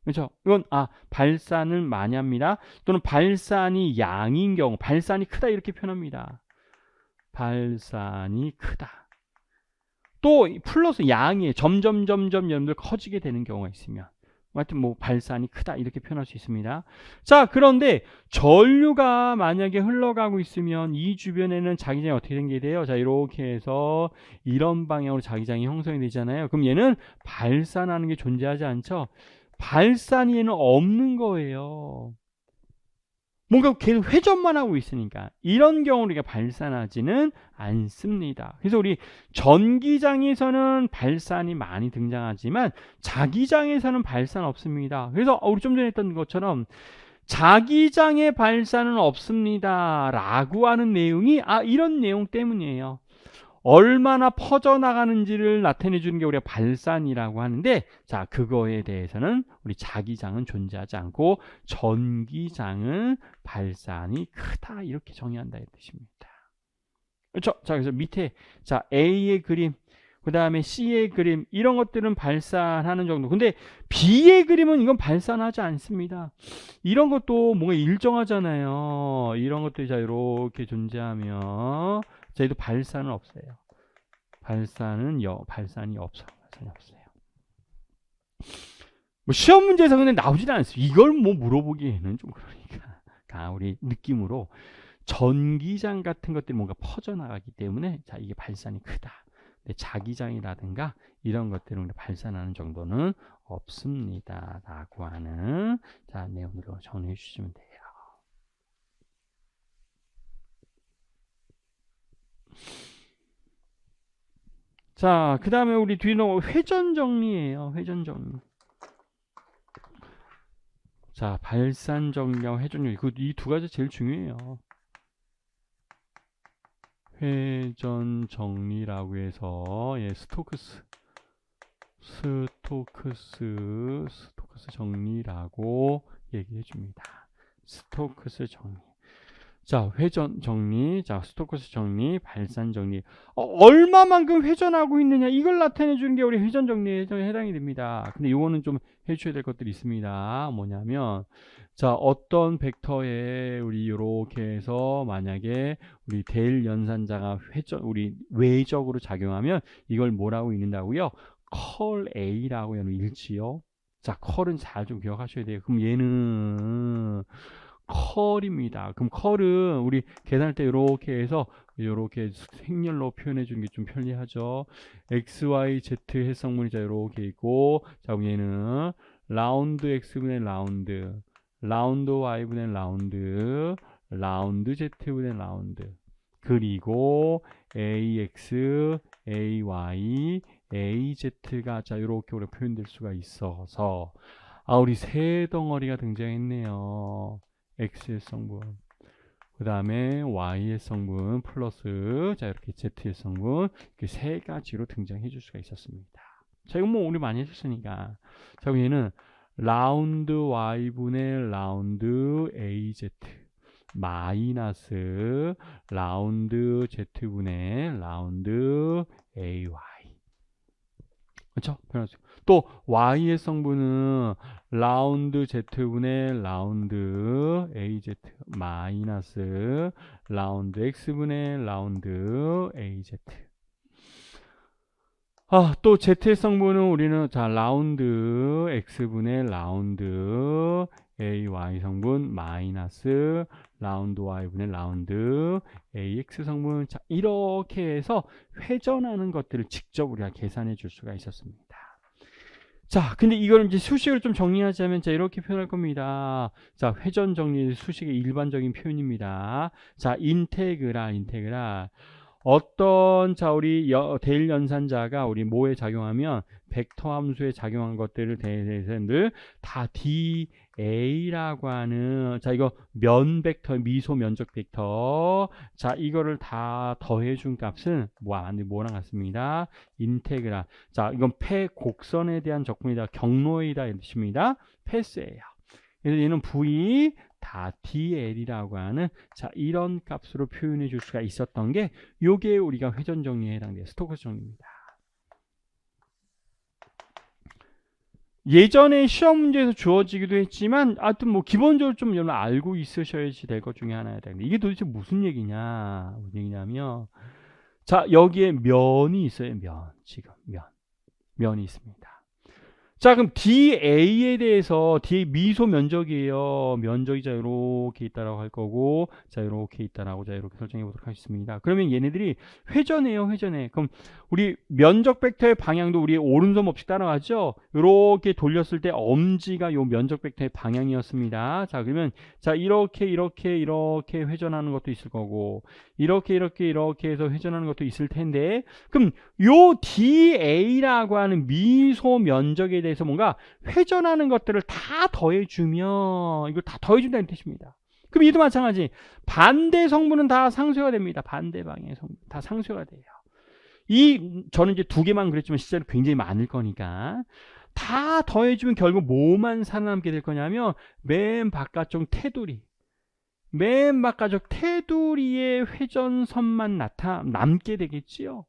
그렇죠? 이건 발산을 많이 합니다. 또는 발산이 양인 경우, 발산이 크다 이렇게 표현합니다. 발산이 크다. 또 플러스 양이 점점 여러분들 커지게 되는 경우가 있으면 하여튼 뭐 발산이 크다 이렇게 표현할 수 있습니다. 자, 그런데 전류가 만약에 흘러가고 있으면 이 주변에는 자기장이 어떻게 생기게 돼요? 자, 이렇게 해서 이런 방향으로 자기장이 형성이 되잖아요. 그럼 얘는 발산하는 게 존재하지 않죠? 발산이 얘는 없는 거예요. 뭔가 계속 회전만 하고 있으니까 이런 경우는 우리가 발산하지는 않습니다. 그래서 우리 전기장에서는 발산이 많이 등장하지만 자기장에서는 발산 없습니다. 그래서 우리 좀 전에 했던 것처럼 자기장의 발산은 없습니다 라고 하는 내용이 이런 내용 때문이에요. 얼마나 퍼져나가는지를 나타내 주는 게 우리가 발산이라고 하는데, 자, 그거에 대해서는 우리 자기장은 존재하지 않고 전기장은 발산이 크다 이렇게 정의한다 이 뜻입니다. 그렇죠? 자, 그래서 밑에 자 A의 그림, 그 다음에 C의 그림 이런 것들은 발산하는 정도. 근데 B의 그림은 이건 발산하지 않습니다. 이런 것도 뭔가 일정하잖아요. 이런 것들이 자 이렇게 존재하면 저희도 발산은 없어요. 발산이 없어요. 뭐 시험 문제에서 근데 나오지는 않습니다. 이걸 뭐 물어보기에는 좀 그러니까 우리 느낌으로 전기장 같은 것들이 뭔가 퍼져나가기 때문에 자 이게 발산이 크다. 근데 자기장이라든가 이런 것들은 발산하는 정도는 없습니다라고 하는 자 내용으로 정리해 주시면 돼요. 자, 그 다음에 우리 뒤로 회전 정리예요. 회전 정리. 자, 발산 정리하고 회전 정리. 이 두 가지 제일 중요해요. 회전 정리라고 해서 스토크스 정리라고 얘기해 줍니다. 스토크스 정리. 자, 회전 정리, 자, 스토크스 정리, 발산 정리. 얼마만큼 회전하고 있느냐, 이걸 나타내 주는 게 우리 회전 정리에 해당이 됩니다. 근데 이거는 좀 해주셔야 될 것들이 있습니다. 뭐냐면, 자, 어떤 벡터에 우리 이렇게 해서 만약에 우리 델 연산자가 우리 외적으로 작용하면 이걸 뭐라고 읽는다고요? 컬 A라고 읽지요. 자, 컬은 잘 좀 기억하셔야 돼요. 그럼 얘는 컬입니다. 그럼 컬은 우리 계산할 때 이렇게 해서 이렇게 행렬로 표현해 주는 게 좀 편리하죠. x, y, z 해석문이 자 이렇게 있고, 자 얘는 라운드 x분의 라운드, 라운드 y분의 라운드, 라운드 z분의 라운드, 그리고 ax, ay, az가 자 이렇게 우리 표현될 수가 있어서 우리 세 덩어리가 등장했네요. x의 성분, 그 다음에 y의 성분 플러스 자 이렇게 z의 성분, 이렇게 세 가지로 등장해 줄 수가 있었습니다. 자, 이건 뭐 우리 많이 했었으니까. 자, 그럼 얘는 라운드 y분의 라운드 az 마이너스 라운드 z분의 라운드 ay. 그렇죠? 또 y의 성분은 라운드 z분의 라운드 az 마이너스 라운드 x분의 라운드 az. 또 z의 성분은 우리는 자 라운드 x분의 라운드 ay 성분 마이너스 라운드 y분의 라운드 ax 성분. 자, 이렇게 해서 회전하는 것들을 직접 우리가 계산해 줄 수가 있었습니다. 자, 근데 이걸 이제 수식을 좀 정리하자면 자 이렇게 표현할 겁니다. 자, 회전 정리 수식의 일반적인 표현입니다. 자, 인테그랄 어떤 자 우리 대일 연산자가 우리 뭐에 작용하면 벡터 함수에 작용한 것들을 대해서들 다 dA라고 하는 자 이거 면 벡터 미소 면적 벡터 자 이거를 다 더해준 값은 뭐랑 같습니다. 인테그랄 자 이건 패 곡선에 대한 적분이다 경로이다 이런 뜻입니다. 패스예요. 그래서 얘는 V 다 DL이라고 하는 자 이런 값으로 표현해 줄 수가 있었던 게 요게 우리가 회전 정리에 해당돼요. 스토크스 정리입니다. 예전에 시험 문제에서 주어지기도 했지만 하여튼 뭐 기본적으로 좀 여러분 알고 있으셔야지 될 것 중에 하나야 되는데 이게 도대체 무슨 얘기냐면 자 여기에 면이 있어요. 지금 면이 있습니다. 자 그럼 DA에 대해서 DA 미소 면적이에요. 면적이 자 이렇게 있다라고 할 거고 자 이렇게 있다라고 자 이렇게 설정해 보도록 하겠습니다. 그러면 얘네들이 회전해요. 그럼 우리 면적 벡터의 방향도 우리 오른손 없이 따라가죠. 이렇게 돌렸을 때 엄지가 요 면적 벡터의 방향이었습니다. 자 그러면 자 이렇게 회전하는 것도 있을 거고 이렇게 해서 회전하는 것도 있을 텐데 그럼 요 DA라고 하는 미소 면적에 대해서 뭔가 회전하는 것들을 다 더해주면 이걸 다 더해준다는 뜻입니다. 그럼 얘도 마찬가지 반대 성분은 다 상쇄가 됩니다. 반대 방향의 성분 다 상쇄가 돼요. 저는 이제 두 개만 그랬지만 실제로 굉장히 많을 거니까 다 더해주면 결국 뭐만 살아남게 될 거냐면 맨 바깥쪽 테두리의 회전선만 남게 되겠지요.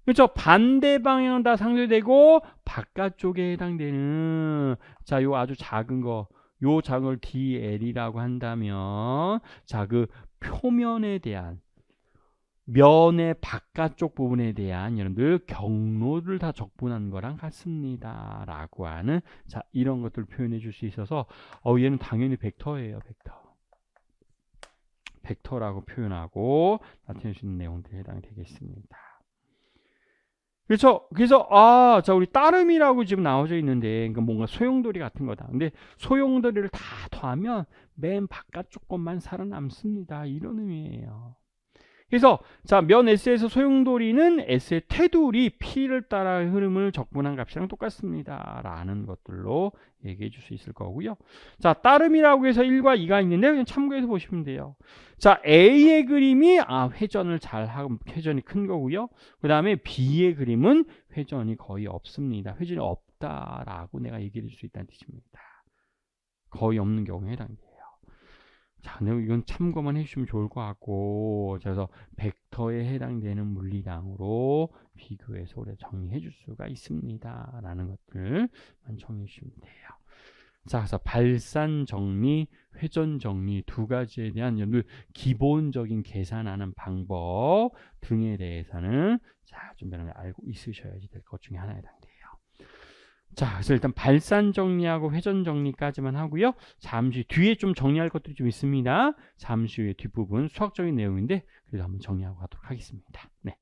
그렇죠. 반대 방향은 다 상쇄되고 바깥쪽에 해당되는 자 요 아주 작은 거 요 작은 걸 DL이라고 한다면 자 그 표면에 대한 면의 바깥쪽 부분에 대한 여러분들 경로를 다 적분한 거랑 같습니다 라고 하는 자 이런 것들을 표현해 줄 수 있어서 얘는 당연히 벡터예요. 벡터라고 표현하고 나타낼 수 있는 내용들에 해당되겠습니다. 그래서 자 우리 따름이라고 지금 나와져 있는데 그러니까 뭔가 소용돌이 같은 거다. 근데 소용돌이를 다 더하면 맨 바깥쪽 것만 살아남습니다. 이런 의미예요. 그래서 자 면 S에서 소용돌이는 S의 테두리 P를 따라 흐름을 적분한 값이랑 똑같습니다 라는 것들로 얘기해 줄 수 있을 거고요. 자 따름이라고 해서 1과 2가 있는데 그냥 참고해서 보시면 돼요. 자 A의 그림이 회전을 잘하고 회전이 큰 거고요. 그 다음에 B의 그림은 회전이 거의 없습니다. 회전이 없다라고 내가 얘기해 줄 수 있다는 뜻입니다. 거의 없는 경우에 해당돼요. 자, 근데 이건 참고만 해주시면 좋을 것 같고, 그래서 벡터에 해당되는 물리량으로 비교해서 우리가 정리해 줄 수가 있습니다 라는 것들만 정리해 주시면 돼요. 자, 그래서 발산 정리, 회전 정리 두 가지에 대한 여러분들 기본적인 계산하는 방법 등에 대해서는 자, 좀 알고 있으셔야지 될 것 중에 하나에 해당돼요. 자, 그래서 일단 발산 정리하고 회전 정리까지만 하고요. 잠시 뒤에 좀 정리할 것들이 좀 있습니다. 잠시 후에 뒷부분 수학적인 내용인데 그래도 한번 정리하고 가도록 하겠습니다. 네.